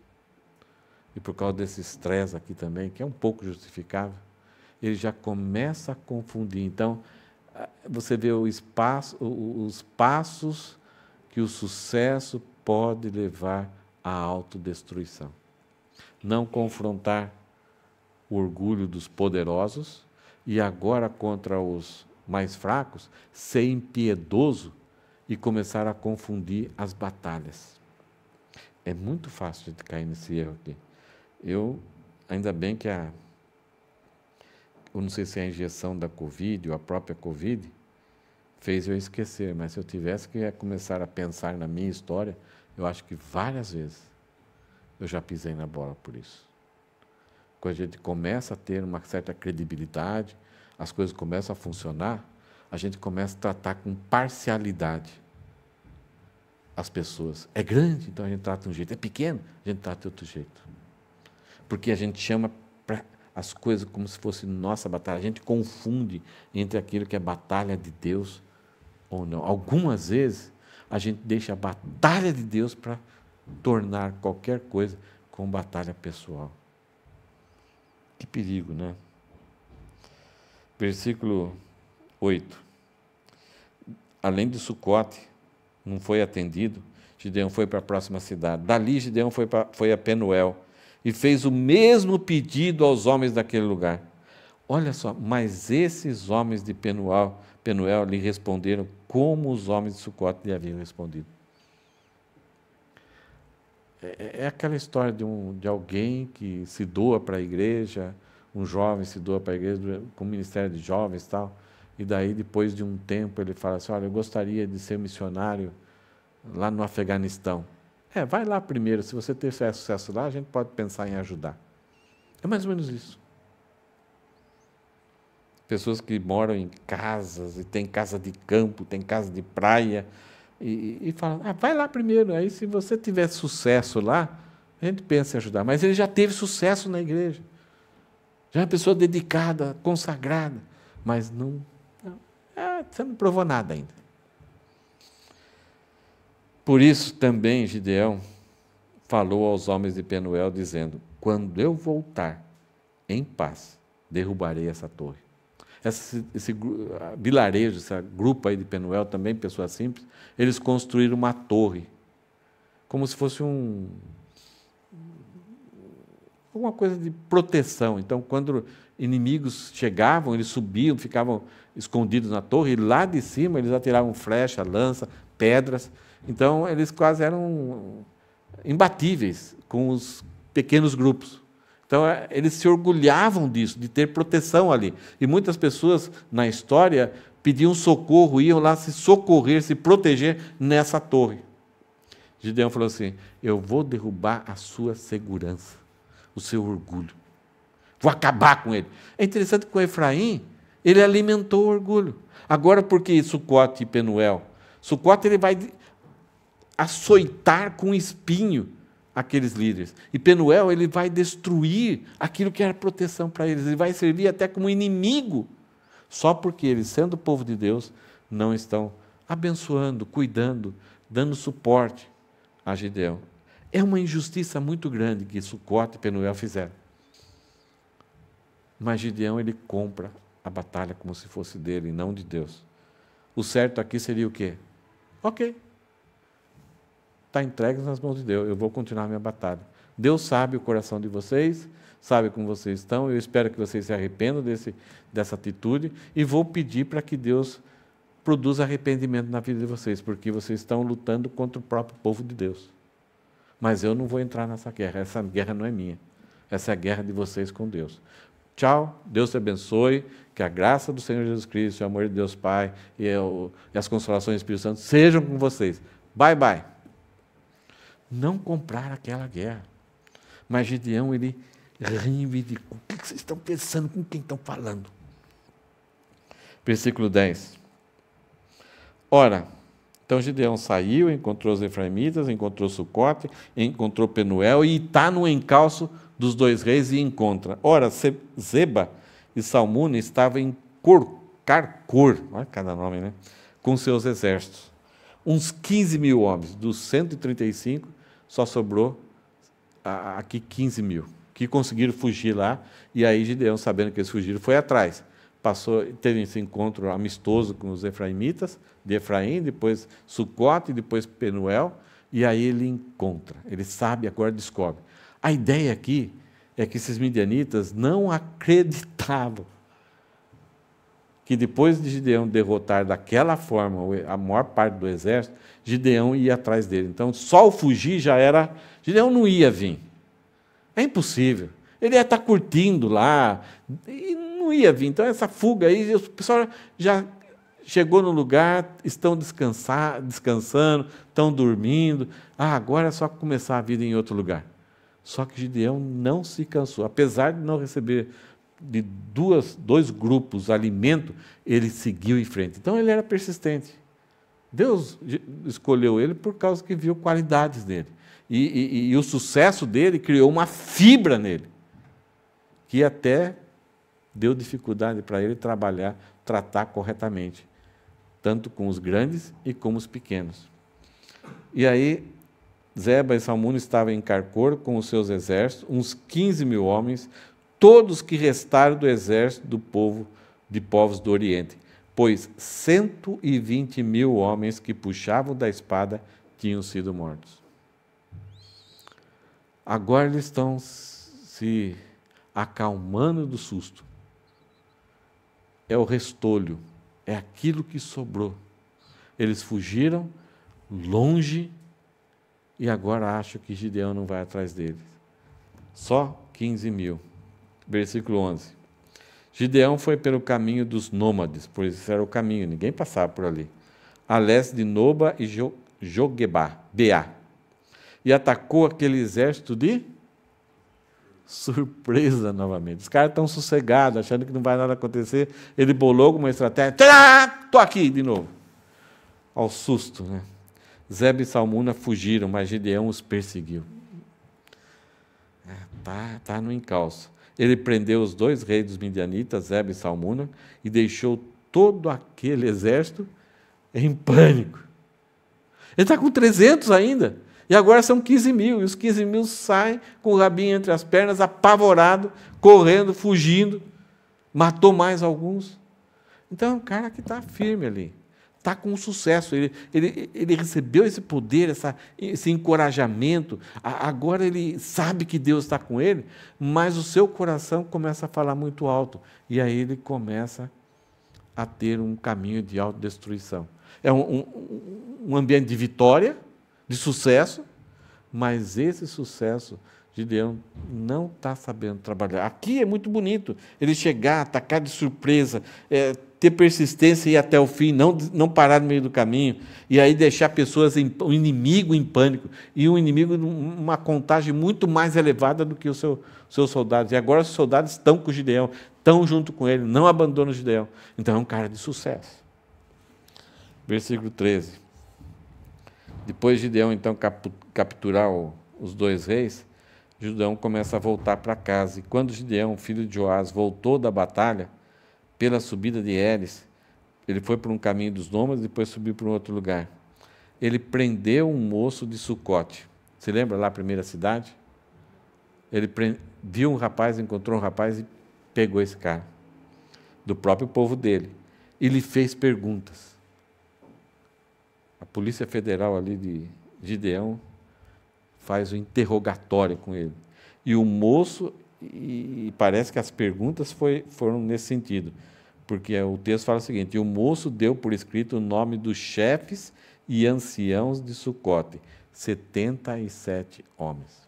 e por causa desse estresse aqui também, que é um pouco justificável, ele já começa a confundir. Então, você vê os passos que o sucesso pode levar à autodestruição. Não confrontar o orgulho dos poderosos e agora contra os mais fracos, ser impiedoso e começar a confundir as batalhas. É muito fácil de cair nesse erro aqui. Ainda bem que eu não sei se é a injeção da Covid ou a própria Covid fez eu esquecer, mas se eu tivesse que começar a pensar na minha história, eu acho que várias vezes eu já pisei na bola por isso. Quando a gente começa a ter uma certa credibilidade, as coisas começam a funcionar, a gente começa a tratar com parcialidade as pessoas. É grande, então a gente trata de um jeito. É pequeno, a gente trata de outro jeito. Porque a gente chama as coisas como se fosse nossa batalha. A gente confunde entre aquilo que é batalha de Deus ou não. Algumas vezes, a gente deixa a batalha de Deus para tornar qualquer coisa com batalha pessoal. Que perigo, né? Versículo 8. Além de Sucote, não foi atendido, Gideão foi para a próxima cidade. Dali, Gideão foi a Penuel e fez o mesmo pedido aos homens daquele lugar. Olha só, mas esses homens de Penuel lhe responderam como os homens de Sucote lhe haviam respondido. É aquela história de alguém que se doa para a igreja, um jovem se doa para a igreja, com o ministério de jovens e tal, e daí, depois de um tempo, ele fala assim, olha, eu gostaria de ser missionário lá no Afeganistão. Vai lá primeiro, se você ter sucesso lá, a gente pode pensar em ajudar. É mais ou menos isso. Pessoas que moram em casas, e tem casa de campo, tem casa de praia, e falam, vai lá primeiro, aí se você tiver sucesso lá, a gente pensa em ajudar. Mas ele já teve sucesso na igreja. Já é uma pessoa dedicada, consagrada, mas você não provou nada ainda. Por isso também Gideão falou aos homens de Penuel, dizendo, quando eu voltar em paz, derrubarei essa torre. Esse vilarejo, esse grupo aí de Penuel, também pessoas simples, eles construíram uma torre, como se fosse alguma coisa de proteção. Então, quando inimigos chegavam, eles subiam, ficavam escondidos na torre, e lá de cima eles atiravam flecha, lança, pedras. Então, eles quase eram imbatíveis com os pequenos grupos. Então, eles se orgulhavam disso, de ter proteção ali. E muitas pessoas, na história, pediam socorro, iam lá se socorrer, se proteger nessa torre. Gideão falou assim, eu vou derrubar a sua segurança, o seu orgulho. Vou acabar com ele. É interessante que com Efraim, ele alimentou o orgulho. Agora, porque Sucote e Penuel? Sucote, ele vai açoitar com espinho aqueles líderes. E Penuel, ele vai destruir aquilo que era proteção para eles. Ele vai servir até como inimigo, só porque eles, sendo o povo de Deus, não estão abençoando, cuidando, dando suporte a Gideão. É uma injustiça muito grande que Sucote e Penuel fizeram. Mas Gideão, ele compra a batalha como se fosse dele, e não de Deus. O certo aqui seria o quê? Ok. Está entregue nas mãos de Deus, eu vou continuar a minha batalha. Deus sabe o coração de vocês, sabe como vocês estão, eu espero que vocês se arrependam dessa atitude, e vou pedir para que Deus produza arrependimento na vida de vocês, porque vocês estão lutando contra o próprio povo de Deus. Mas eu não vou entrar nessa guerra, essa guerra não é minha, essa é a guerra de vocês com Deus. Tchau, Deus te abençoe, que a graça do Senhor Jesus Cristo, o amor de Deus Pai e as consolações do Espírito Santo sejam com vocês. Bye, bye. Não compraram aquela guerra. Mas Gideão, ele reivindicou. O que vocês estão pensando? Com quem estão falando? Versículo 10. Ora, então Gideão saiu, encontrou os efraimitas, encontrou Sucote, encontrou Penuel e está no encalço dos 2 reis e encontra. Ora, Zeba e Salmuna estavam em Carcor, olha cada nome, né? Com seus exércitos. Uns 15.000 homens, dos 135, só sobrou aqui 15.000, que conseguiram fugir lá, e aí Gideão, sabendo que eles fugiram, foi atrás. Teve esse encontro amistoso com os efraimitas, de Efraim, depois Sucote, depois Penuel, e aí ele encontra, ele sabe, agora descobre. A ideia aqui é que esses midianitas não acreditavam que depois de Gideão derrotar daquela forma a maior parte do exército, Gideão ia atrás dele. Então, só o fugir já era... Gideão não ia vir. É impossível. Ele ia estar curtindo lá, e não ia vir. Então, essa fuga aí, o pessoal já chegou no lugar, estão descansando, estão dormindo. Agora é só começar a vida em outro lugar. Só que Gideão não se cansou. Apesar de não receber de dois grupos alimento, ele seguiu em frente. Então, ele era persistente. Deus escolheu ele por causa que viu qualidades nele. E o sucesso dele criou uma fibra nele, que até deu dificuldade para ele tratar corretamente, tanto com os grandes e com os pequenos. E aí, Zeba e Salmuna estavam em Carcor com os seus exércitos, uns 15.000 homens, todos que restaram do exército do povo de povos do Oriente, pois 120.000 homens que puxavam da espada tinham sido mortos. Agora eles estão se acalmando do susto. É o restolho, é aquilo que sobrou. Eles fugiram longe e agora acham que Gideão não vai atrás deles. Só 15.000. Versículo 11. Gideão foi pelo caminho dos nômades, pois esse era o caminho, ninguém passava por ali, a leste de Noba e Joguebá, e atacou aquele exército de surpresa novamente. Os caras estão sossegados, achando que não vai nada acontecer. Ele bolou uma estratégia. Estou aqui de novo. Ao susto, né? Zeba e Salmuna fugiram, mas Gideão os perseguiu. Tá no encalço. Ele prendeu os 2 reis dos midianitas, Zeba e Salmuna, e deixou todo aquele exército em pânico. Ele está com 300 ainda. E agora são 15.000, e os 15.000 saem com o rabinho entre as pernas, apavorado, correndo, fugindo. Matou mais alguns. Então, é um cara que está firme ali, está com sucesso. Ele recebeu esse poder, esse encorajamento. Agora ele sabe que Deus está com ele, mas o seu coração começa a falar muito alto. E aí ele começa a ter um caminho de autodestruição. É um ambiente de vitória, de sucesso, mas esse sucesso, Gideão não está sabendo trabalhar. Aqui é muito bonito, ele chegar, atacar de surpresa, ter persistência e ir até o fim, não parar no meio do caminho, e aí deixar o inimigo em pânico, e o inimigo numa contagem muito mais elevada do que os seus soldados. E agora os soldados estão com Gideão, estão junto com ele, não abandonam Gideão. Então é um cara de sucesso. Versículo 13. Depois de Gideão, então, capturar os 2 reis, Gideão começa a voltar para casa. E quando Gideão, filho de Joás, voltou da batalha, pela subida de Heres, ele foi por um caminho dos nômades, depois subiu para um outro lugar. Ele prendeu um moço de Sucote. Você lembra lá a primeira cidade? Ele viu um rapaz, encontrou um rapaz e pegou esse cara, do próprio povo dele. E lhe fez perguntas. A Polícia Federal ali de Gideão faz o interrogatório com ele. E o moço, e parece que as perguntas foram nesse sentido, porque o texto fala o seguinte: e o moço deu por escrito o nome dos chefes e anciãos de Sucote, 77 homens.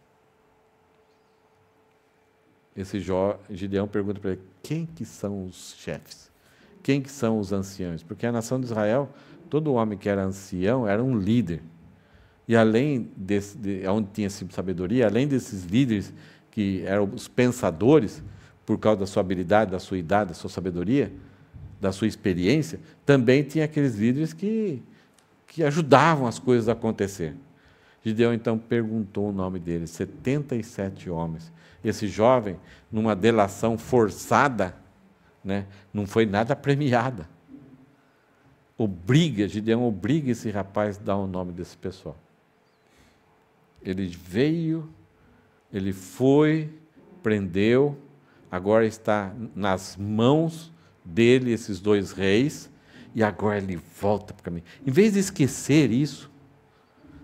Gideão pergunta para ele, quem que são os chefes? Quem que são os anciãos? Porque a nação de Israel, todo homem que era ancião era um líder. E além onde tinha sabedoria, além desses líderes que eram os pensadores, por causa da sua habilidade, da sua idade, da sua sabedoria, da sua experiência, também tinha aqueles líderes que ajudavam as coisas a acontecer. Gideão, então, perguntou o nome deles, 77 homens. Esse jovem, numa delação forçada, né, não foi nada premiada. Gideão obriga esse rapaz a dar o nome desse pessoal. Ele veio, ele foi, prendeu, agora está nas mãos dele, esses dois reis, e agora ele volta para o caminho. Em vez de esquecer isso,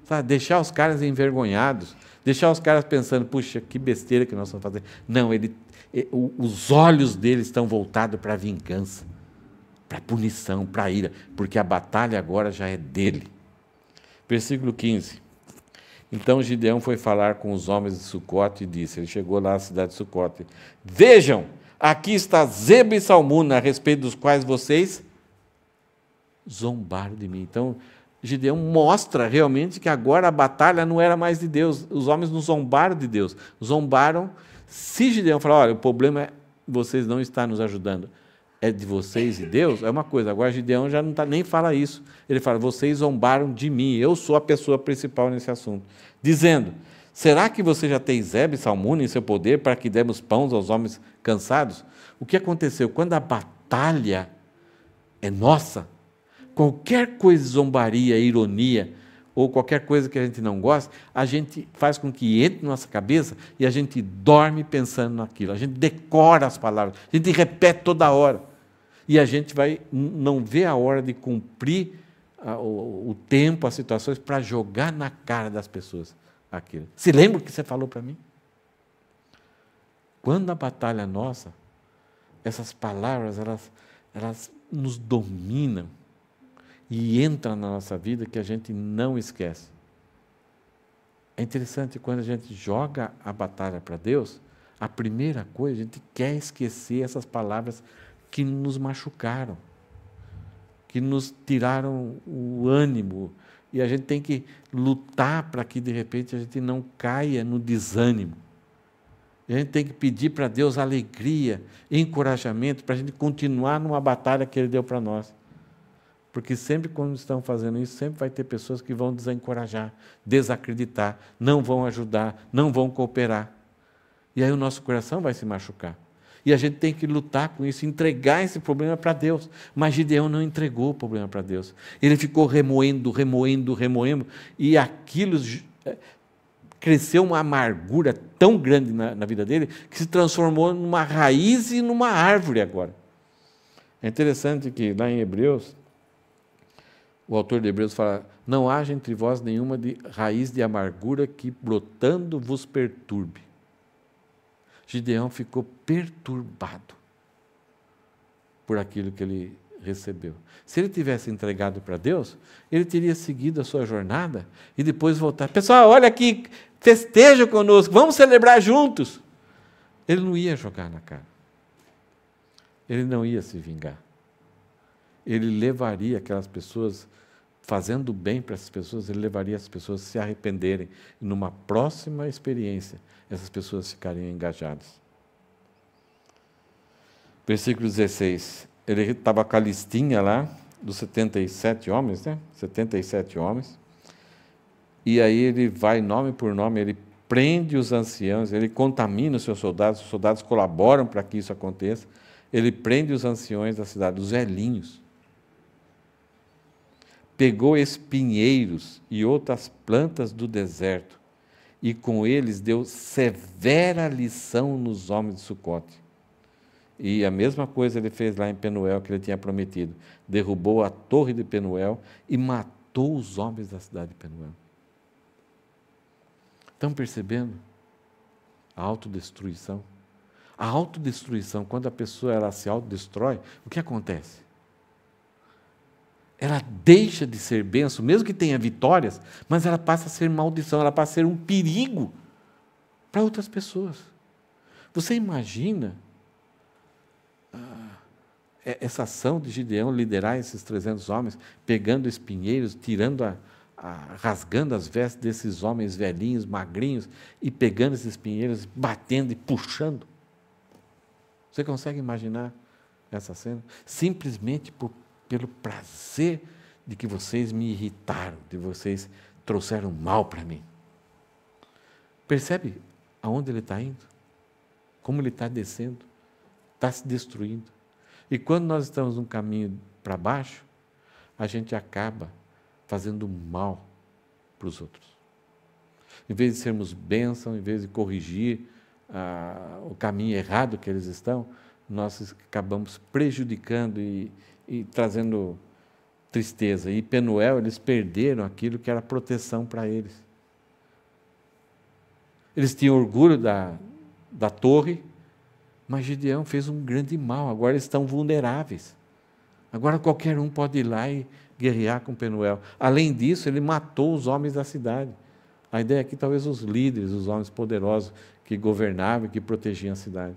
sabe, deixar os caras envergonhados, deixar os caras pensando, puxa, que besteira que nós estamos fazendo. Não, os olhos dele estão voltados para a vingança, para a punição, para a ira, porque a batalha agora já é dele. Versículo 15. Então Gideão foi falar com os homens de Sucote e disse, ele chegou lá à cidade de Sucote, vejam, aqui está Zeba e Salmuna, a respeito dos quais vocês zombaram de mim. Então, Gideão mostra realmente que agora a batalha não era mais de Deus, os homens não zombaram de Deus, zombaram. Se Gideão falar, olha, o problema é vocês não estão nos ajudando, é de vocês e Deus, é uma coisa. Agora Gideão já não nem fala isso. Ele fala, vocês zombaram de mim, eu sou a pessoa principal nesse assunto. Dizendo, será que você já tem Zeba e Salmuna em seu poder para que demos pães aos homens cansados? O que aconteceu? Quando a batalha é nossa, qualquer coisa de zombaria, ironia, ou qualquer coisa que a gente não gosta, a gente faz com que entre na nossa cabeça e a gente dorme pensando naquilo. A gente decora as palavras, a gente repete toda hora. E a gente não vê a hora de cumprir o tempo, as situações, para jogar na cara das pessoas aquilo. Se lembra o que você falou para mim? Quando a batalha é nossa, essas palavras, elas nos dominam e entra na nossa vida que a gente não esquece. É interessante, quando a gente joga a batalha para Deus, a primeira coisa, a gente quer esquecer essas palavras que nos machucaram, que nos tiraram o ânimo, e a gente tem que lutar para que, de repente, a gente não caia no desânimo. E a gente tem que pedir para Deus alegria, encorajamento, para a gente continuar numa batalha que Ele deu para nós. Porque sempre quando estão fazendo isso, sempre vai ter pessoas que vão desencorajar, desacreditar, não vão ajudar, não vão cooperar. E aí o nosso coração vai se machucar. E a gente tem que lutar com isso, entregar esse problema para Deus. Mas Gideão não entregou o problema para Deus. Ele ficou remoendo, e aquilo cresceu uma amargura tão grande na vida dele, que se transformou numa raiz e numa árvore agora. É interessante que lá em Hebreus, o autor de Hebreus fala, não haja entre vós nenhuma raiz de amargura que brotando vos perturbe. Gideão ficou perturbado por aquilo que ele recebeu. Se ele tivesse entregado para Deus, ele teria seguido a sua jornada e depois voltar. Pessoal, olha aqui, festeja conosco, vamos celebrar juntos. Ele não ia jogar na cara. Ele não ia se vingar. Ele levaria aquelas pessoas, fazendo bem para essas pessoas, ele levaria as pessoas a se arrependerem. E numa próxima experiência, essas pessoas ficariam engajadas. Versículo 16. Ele estava com a listinha lá, dos 77 homens, né? 77 homens. E aí ele vai nome por nome, ele prende os anciãos, ele contamina os soldados colaboram para que isso aconteça. Ele prende os anciões da cidade, os velhinhos. Pegou espinheiros e outras plantas do deserto, e com eles deu severa lição nos homens de Sucote. E a mesma coisa ele fez lá em Penuel, que ele tinha prometido. Derrubou a torre de Penuel e matou os homens da cidade de Penuel. Estão percebendo a autodestruição? A autodestruição, quando a pessoa se autodestrói, o que acontece? Ela deixa de ser bênção, mesmo que tenha vitórias, mas ela passa a ser maldição, ela passa a ser um perigo para outras pessoas. Você imagina essa ação de Gideão liderar esses 300 homens, pegando espinheiros, tirando rasgando as vestes desses homens velhinhos, magrinhos, e pegando esses espinheiros, batendo e puxando? Você consegue imaginar essa cena? Simplesmente pelo prazer de que vocês me irritaram, de vocês trouxeram mal para mim. Percebe aonde ele está indo? Como ele está descendo? Está se destruindo. E quando nós estamos num caminho para baixo, a gente acaba fazendo mal para os outros. Em vez de sermos bênção, em vez de corrigir o caminho errado que eles estão, nós acabamos prejudicando e trazendo tristeza. E Penuel, eles perderam aquilo que era proteção para eles. Eles tinham orgulho da torre, mas Gideão fez um grande mal. Agora eles estão vulneráveis. Agora qualquer um pode ir lá e guerrear com Penuel. Além disso, ele matou os homens da cidade. A ideia aqui, talvez os líderes, os homens poderosos que governavam e que protegiam a cidade.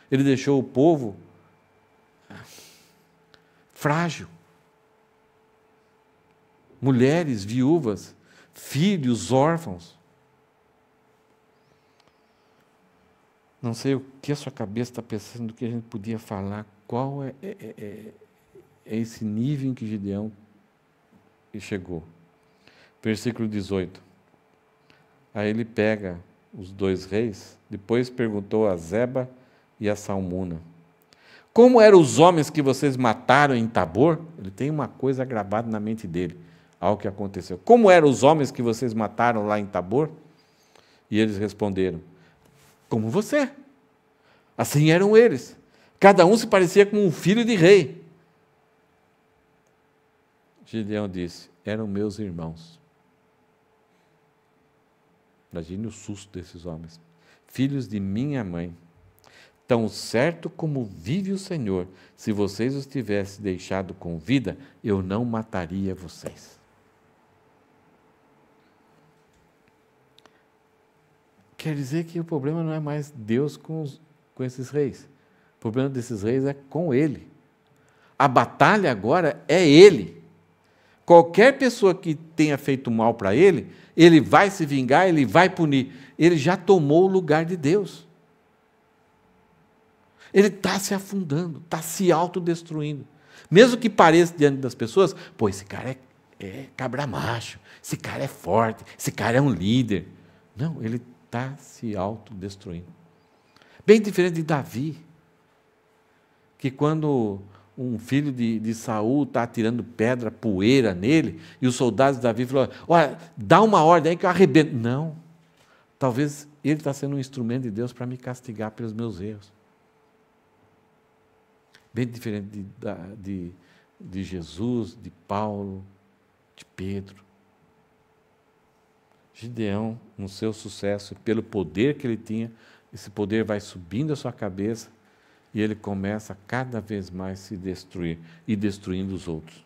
Ele deixou o povo frágil. Mulheres, viúvas, filhos, órfãos. Não sei o que a sua cabeça está pensando do que a gente podia falar, qual é esse nível em que Gideão chegou. Versículo 18. Aí ele pega os 2 reis, depois perguntou a Zeba e a Salmuna: como eram os homens que vocês mataram em Tabor? Ele tem uma coisa gravada na mente dele, algo que aconteceu. Como eram os homens que vocês mataram lá em Tabor? E eles responderam: como você. Assim eram eles. Cada um se parecia com um filho de rei. Gideão disse: eram meus irmãos. Imagine o susto desses homens. Filhos de minha mãe. Tão certo como vive o Senhor, se vocês os tivessem deixado com vida, eu não mataria vocês. Quer dizer que o problema não é mais Deus com esses reis. O problema desses reis é com ele. A batalha agora é ele. Qualquer pessoa que tenha feito mal para ele, ele vai se vingar, ele vai punir. Ele já tomou o lugar de Deus. Ele está se afundando, está se autodestruindo. Mesmo que pareça diante das pessoas, pô, esse cara é cabra macho, esse cara é forte, esse cara é um líder. Não, ele está se autodestruindo. Bem diferente de Davi, que quando um filho de Saul está atirando pedra, poeira nele, e os soldados de Davi falaram: olha, dá uma ordem aí que eu arrebento. Não, talvez ele está sendo um instrumento de Deus para me castigar pelos meus erros. Bem diferente de Jesus, de Paulo, de Pedro. Gideão, no seu sucesso, pelo poder que ele tinha, esse poder vai subindo a sua cabeça e ele começa a cada vez mais se destruir e destruindo os outros.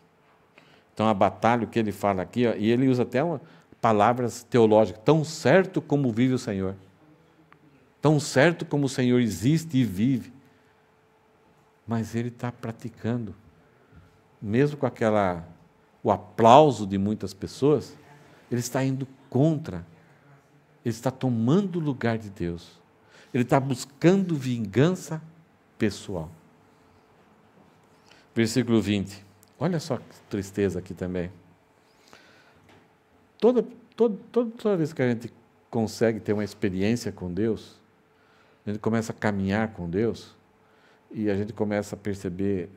Então, a batalha, o que ele fala aqui, ó, e ele usa até palavras teológicas: tão certo como vive o Senhor, tão certo como o Senhor existe e vive. Mas ele está praticando, mesmo com o aplauso de muitas pessoas, ele está indo contra, ele está tomando o lugar de Deus, ele está buscando vingança pessoal. Versículo 20, olha só que tristeza aqui também. Toda vez que a gente consegue ter uma experiência com Deus, a gente começa a caminhar com Deus, e a gente começa a perceber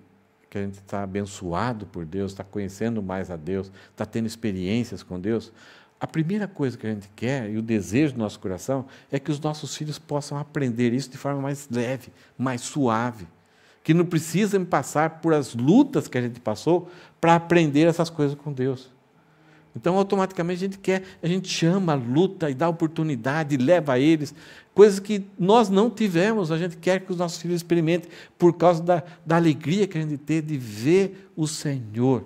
que a gente está abençoado por Deus, está conhecendo mais a Deus, está tendo experiências com Deus. A primeira coisa que a gente quer, e o desejo do nosso coração, é que os nossos filhos possam aprender isso de forma mais leve, mais suave, que não precisem passar por as lutas que a gente passou para aprender essas coisas com Deus. Então, automaticamente, a gente chama a luta e dá oportunidade, leva a eles coisas que nós não tivemos. A gente quer que os nossos filhos experimentem por causa da alegria que a gente tem de ver o Senhor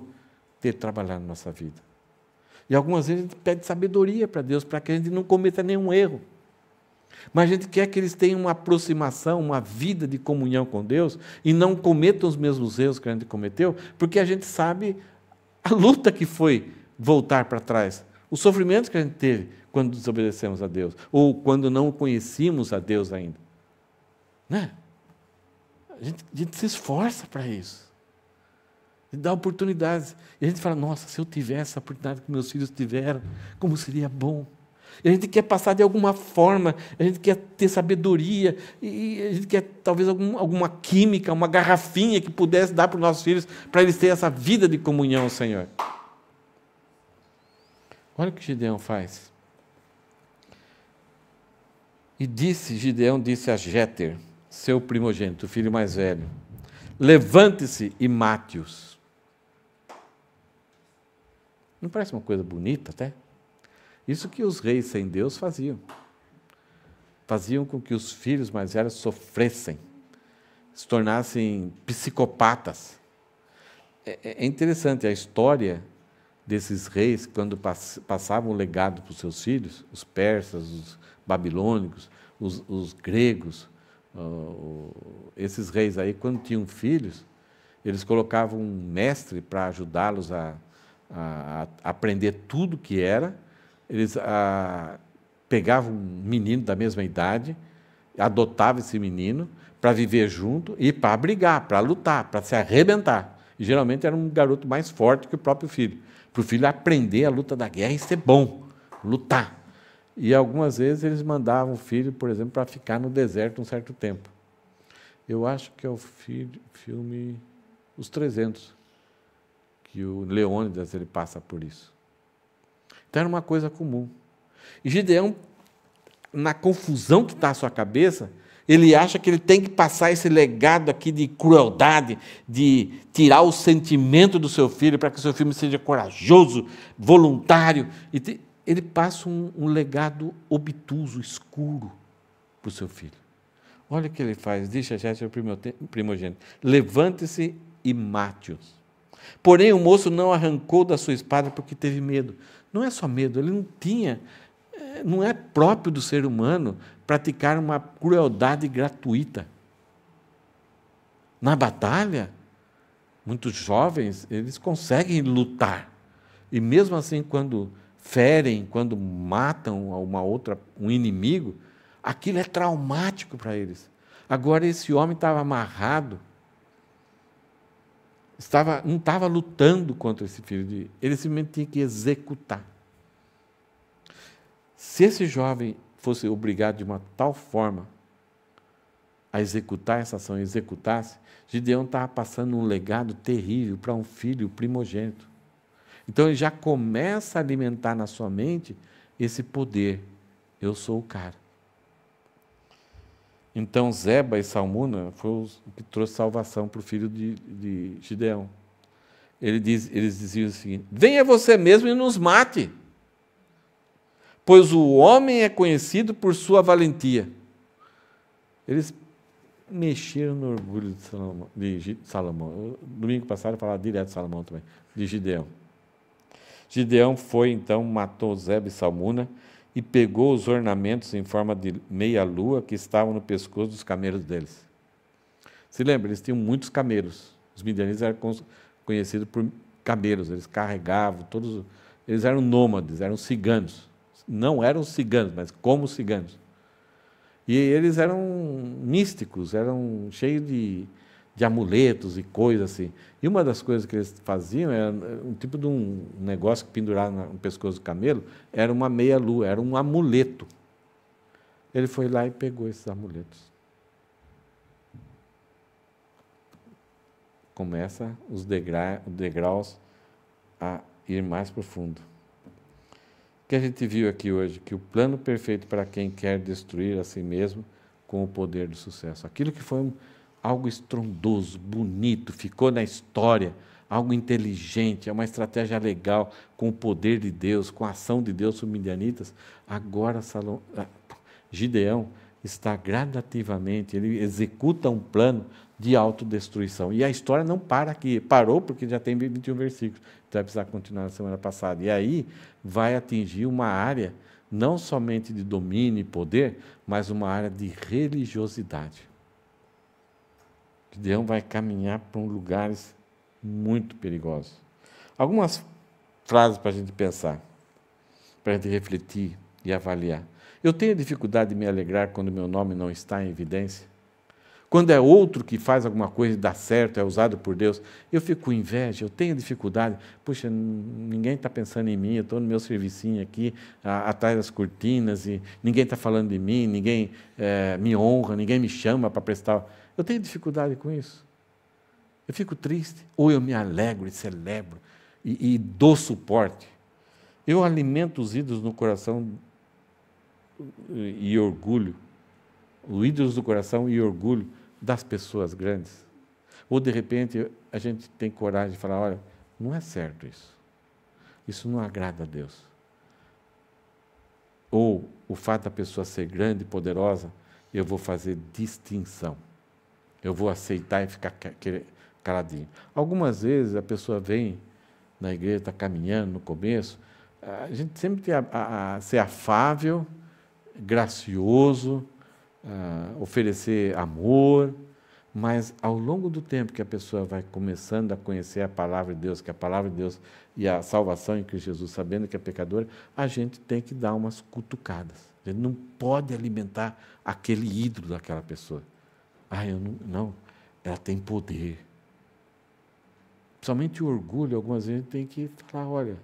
ter trabalhado na nossa vida. E algumas vezes a gente pede sabedoria para Deus, para que a gente não cometa nenhum erro. Mas a gente quer que eles tenham uma aproximação, uma vida de comunhão com Deus e não cometam os mesmos erros que a gente cometeu, porque a gente sabe a luta que foi voltar para trás, os sofrimentos que a gente teve quando desobedecemos a Deus, ou quando não conhecíamos a Deus ainda. Né? A gente se esforça para isso. A gente dá oportunidades. E a gente fala, nossa, se eu tivesse a oportunidade que meus filhos tiveram, como seria bom. E a gente quer passar de alguma forma, a gente quer ter sabedoria, e a gente quer talvez alguma química, uma garrafinha que pudesse dar para os nossos filhos, para eles terem essa vida de comunhão ao Senhor. Olha o que Gideão faz. E Gideão disse a Jéter, seu primogênito, o filho mais velho, levante-se e mate-os. Não parece uma coisa bonita até? Isso que os reis sem Deus faziam. Faziam com que os filhos mais velhos sofressem, se tornassem psicopatas. É interessante a história desses reis, quando passavam o legado para os seus filhos, os persas, os babilônicos, os gregos, esses reis aí, quando tinham filhos, eles colocavam um mestre para ajudá-los a aprender tudo que era. Eles pegavam um menino da mesma idade, adotavam esse menino para viver junto e para brigar, para lutar, para se arrebentar. E geralmente era um garoto mais forte que o próprio filho, para o filho aprender a luta da guerra e ser bom, lutar. E algumas vezes eles mandavam o filho, por exemplo, para ficar no deserto um certo tempo. Eu acho que é o filme Os 300, que o Leônidas ele passa por isso. Então era uma coisa comum. E Gideão, na confusão que está a sua cabeça, ele acha que ele tem que passar esse legado aqui de crueldade, de tirar o sentimento do seu filho para que o seu filho seja corajoso, voluntário. Ele passa um legado obtuso, escuro para o seu filho. Olha o que ele faz, diz a Jéter, o primogênito, levante-se e mate-os. Porém, o moço não arrancou da sua espada porque teve medo. Não é só medo, ele não tinha, não é próprio do ser humano praticar uma crueldade gratuita. Na batalha, muitos jovens, eles conseguem lutar. E mesmo assim, quando ferem, quando matam um inimigo, aquilo é traumático para eles. Agora, esse homem estava amarrado, não estava lutando contra esse filho, ele simplesmente tinha que executar. Se esse jovem fosse obrigado de uma tal forma a executar essa ação, executasse, Gideão estava passando um legado terrível para um filho primogênito. Então ele já começa a alimentar na sua mente esse poder. Eu sou o cara. Então Zeba e Salmuna foi o que trouxe salvação para o filho de Gideão. Eles diziam o seguinte: venha você mesmo e nos mate, pois o homem é conhecido por sua valentia. Eles mexeram no orgulho de Salomão. Domingo passado eu falava direto de Salomão também, de Gideão. Gideão foi, então, matou Zeba e Salmuna e pegou os ornamentos em forma de meia-lua que estavam no pescoço dos camelos deles. Se lembra, eles tinham muitos camelos. Os midianitas eram conhecidos por camelos, eles carregavam, eles eram nômades, eram ciganos. Não eram ciganos, mas como ciganos. E eles eram místicos, eram cheios de amuletos e coisas assim. E uma das coisas que eles faziam era um tipo de um negócio que pendurava no pescoço do camelo, era uma meia-lua, era um amuleto. Ele foi lá e pegou esses amuletos. Começa os degraus a ir mais profundo. O que a gente viu aqui hoje? Que o plano perfeito para quem quer destruir a si mesmo com o poder do sucesso. Aquilo que foi algo estrondoso, bonito, ficou na história, algo inteligente, é uma estratégia legal, com o poder de Deus, com a ação de Deus sobre os midianitas. Agora Gideão está gradativamente, ele executa um plano de autodestruição. E a história não para aqui, parou porque já tem 21 versículos, então vai precisar continuar na semana passada. E aí vai atingir uma área não somente de domínio e poder, mas uma área de religiosidade. Gideão vai caminhar para lugares muito perigosos. Algumas frases para a gente pensar, para a gente refletir e avaliar. Eu tenho dificuldade de me alegrar quando meu nome não está em evidência. Quando é outro que faz alguma coisa e dá certo, é usado por Deus, eu fico com inveja, eu tenho dificuldade. Puxa, ninguém está pensando em mim, eu estou no meu servicinho aqui, atrás das cortinas, e ninguém está falando de mim, ninguém me honra, ninguém me chama para prestar. Eu tenho dificuldade com isso. Eu fico triste, ou eu me alegro e celebro, e dou suporte. Eu alimento os ídolos no coração e orgulho, os ídolos do coração e orgulho das pessoas grandes. Ou, de repente, a gente tem coragem de falar, olha, não é certo isso. Isso não agrada a Deus. Ou o fato da pessoa ser grande e poderosa, eu vou fazer distinção. Eu vou aceitar e ficar caladinho. Algumas vezes a pessoa vem na igreja, está caminhando no começo, a gente sempre tem a ser afável, gracioso, oferecer amor, mas ao longo do tempo que a pessoa vai começando a conhecer a palavra de Deus, que a palavra de Deus e a salvação em Cristo Jesus, sabendo que é pecadora, a gente tem que dar umas cutucadas. A gente não pode alimentar aquele ídolo daquela pessoa. Não, ela tem poder. Somente o orgulho, algumas vezes, tem que falar, olha,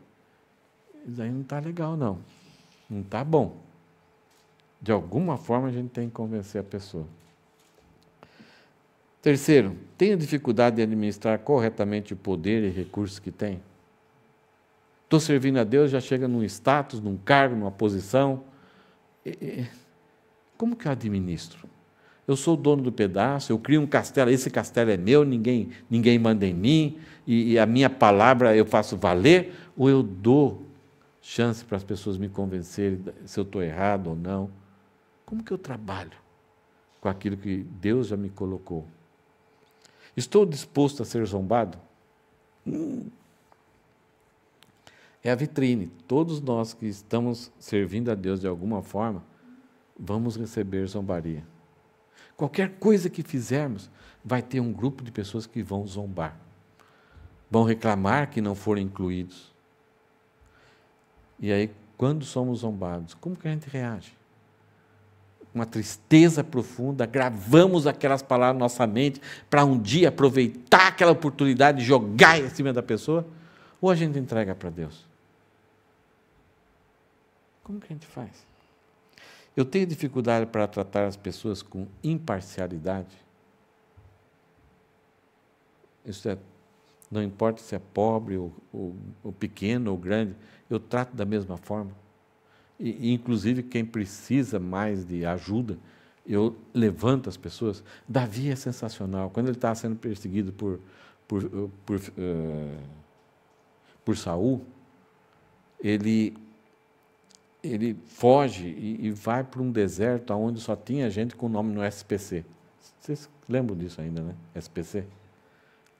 isso aí não está legal, não está bom. De alguma forma, a gente tem que convencer a pessoa. Terceiro, tenho dificuldade de administrar corretamente o poder e recursos que tem? Estou servindo a Deus, já chega num status, num cargo, numa posição. Como que eu administro? Eu sou o dono do pedaço, eu crio um castelo, esse castelo é meu, ninguém manda em mim, e a minha palavra eu faço valer, ou eu dou chance para as pessoas me convencerem se eu estou errado ou não? Como que eu trabalho com aquilo que Deus já me colocou? Estou disposto a ser zombado? É a vitrine. Todos nós que estamos servindo a Deus de alguma forma, vamos receber zombaria. Qualquer coisa que fizermos, vai ter um grupo de pessoas que vão zombar. Vão reclamar que não foram incluídos. E aí, quando somos zombados, como que a gente reage? Uma tristeza profunda, gravamos aquelas palavras na nossa mente para um dia aproveitar aquela oportunidade de jogar em cima da pessoa, ou a gente entrega para Deus? Como que a gente faz? Eu tenho dificuldade para tratar as pessoas com imparcialidade. Isso é, não importa se é pobre ou pequeno ou grande, eu trato da mesma forma. E, inclusive, quem precisa mais de ajuda, eu levanto as pessoas. Davi é sensacional. Quando ele estava sendo perseguido por Saul, ele foge e vai para um deserto onde só tinha gente com o nome no SPC. Vocês lembram disso ainda, né? SPC?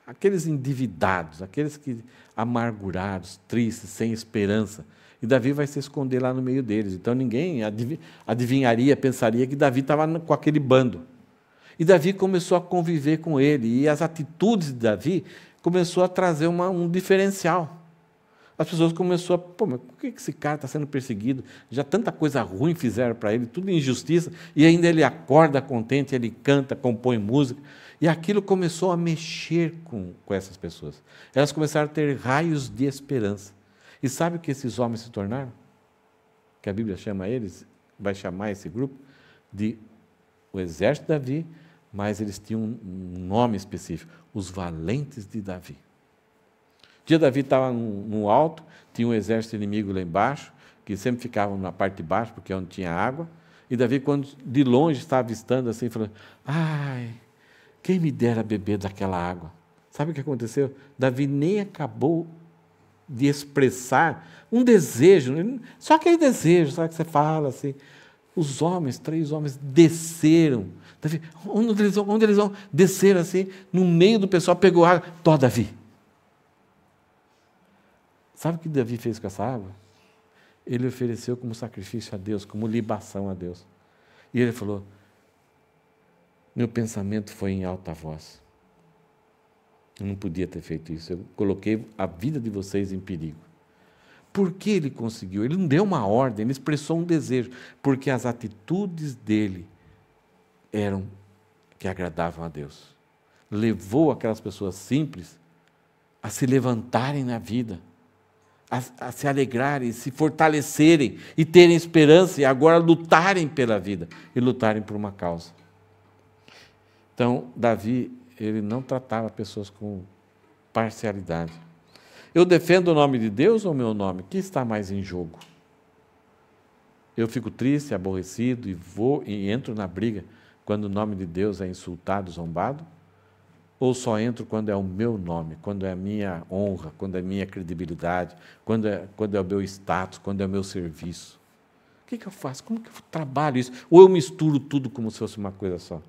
Aqueles endividados, aqueles que amargurados, tristes, sem esperança. E Davi vai se esconder lá no meio deles. Então ninguém adivinharia, pensaria que Davi estava com aquele bando. E Davi começou a conviver com ele. E as atitudes de Davi começou a trazer um diferencial. As pessoas começaram a... mas por que esse cara está sendo perseguido? Já tanta coisa ruim fizeram para ele, tudo injustiça, e ainda ele acorda contente, ele canta, compõe música. E aquilo começou a mexer com essas pessoas. Elas começaram a ter raios de esperança. E sabe o que esses homens se tornaram? Que a Bíblia chama eles, vai chamar esse grupo, de o exército de Davi, mas eles tinham um nome específico, os valentes de Davi. Um dia Davi estava no alto, tinha um exército inimigo lá embaixo, que sempre ficavam na parte de baixo, porque é onde tinha água, e Davi, quando de longe estava avistando assim, falou, quem me dera beber daquela água? Sabe o que aconteceu? Davi nem acabou de expressar um desejo, só aquele desejo, sabe que você fala assim. Os homens, 3 homens, desceram. Davi, onde eles vão? Desceram assim, no meio do pessoal, pegou água, Davi. Sabe o que Davi fez com essa água? ele ofereceu como sacrifício a Deus, como libação a Deus. E ele falou, meu pensamento foi em alta voz. Eu não podia ter feito isso, eu coloquei a vida de vocês em perigo. Por que ele conseguiu? Ele não deu uma ordem, ele expressou um desejo, porque as atitudes dele eram que agradavam a Deus. Levou aquelas pessoas simples a se levantarem na vida, a se alegrarem, se fortalecerem e terem esperança e agora lutarem pela vida e lutarem por uma causa. Então, Davi, ele não tratava pessoas com parcialidade. Eu defendo o nome de Deus ou o meu nome? O que está mais em jogo? Eu fico triste, aborrecido e entro na briga quando o nome de Deus é insultado, zombado? Ou só entro quando é o meu nome, quando é a minha honra, quando é a minha credibilidade, quando é o meu status, quando é o meu serviço? O que eu faço? Como que eu trabalho isso? Ou eu misturo tudo como se fosse uma coisa só?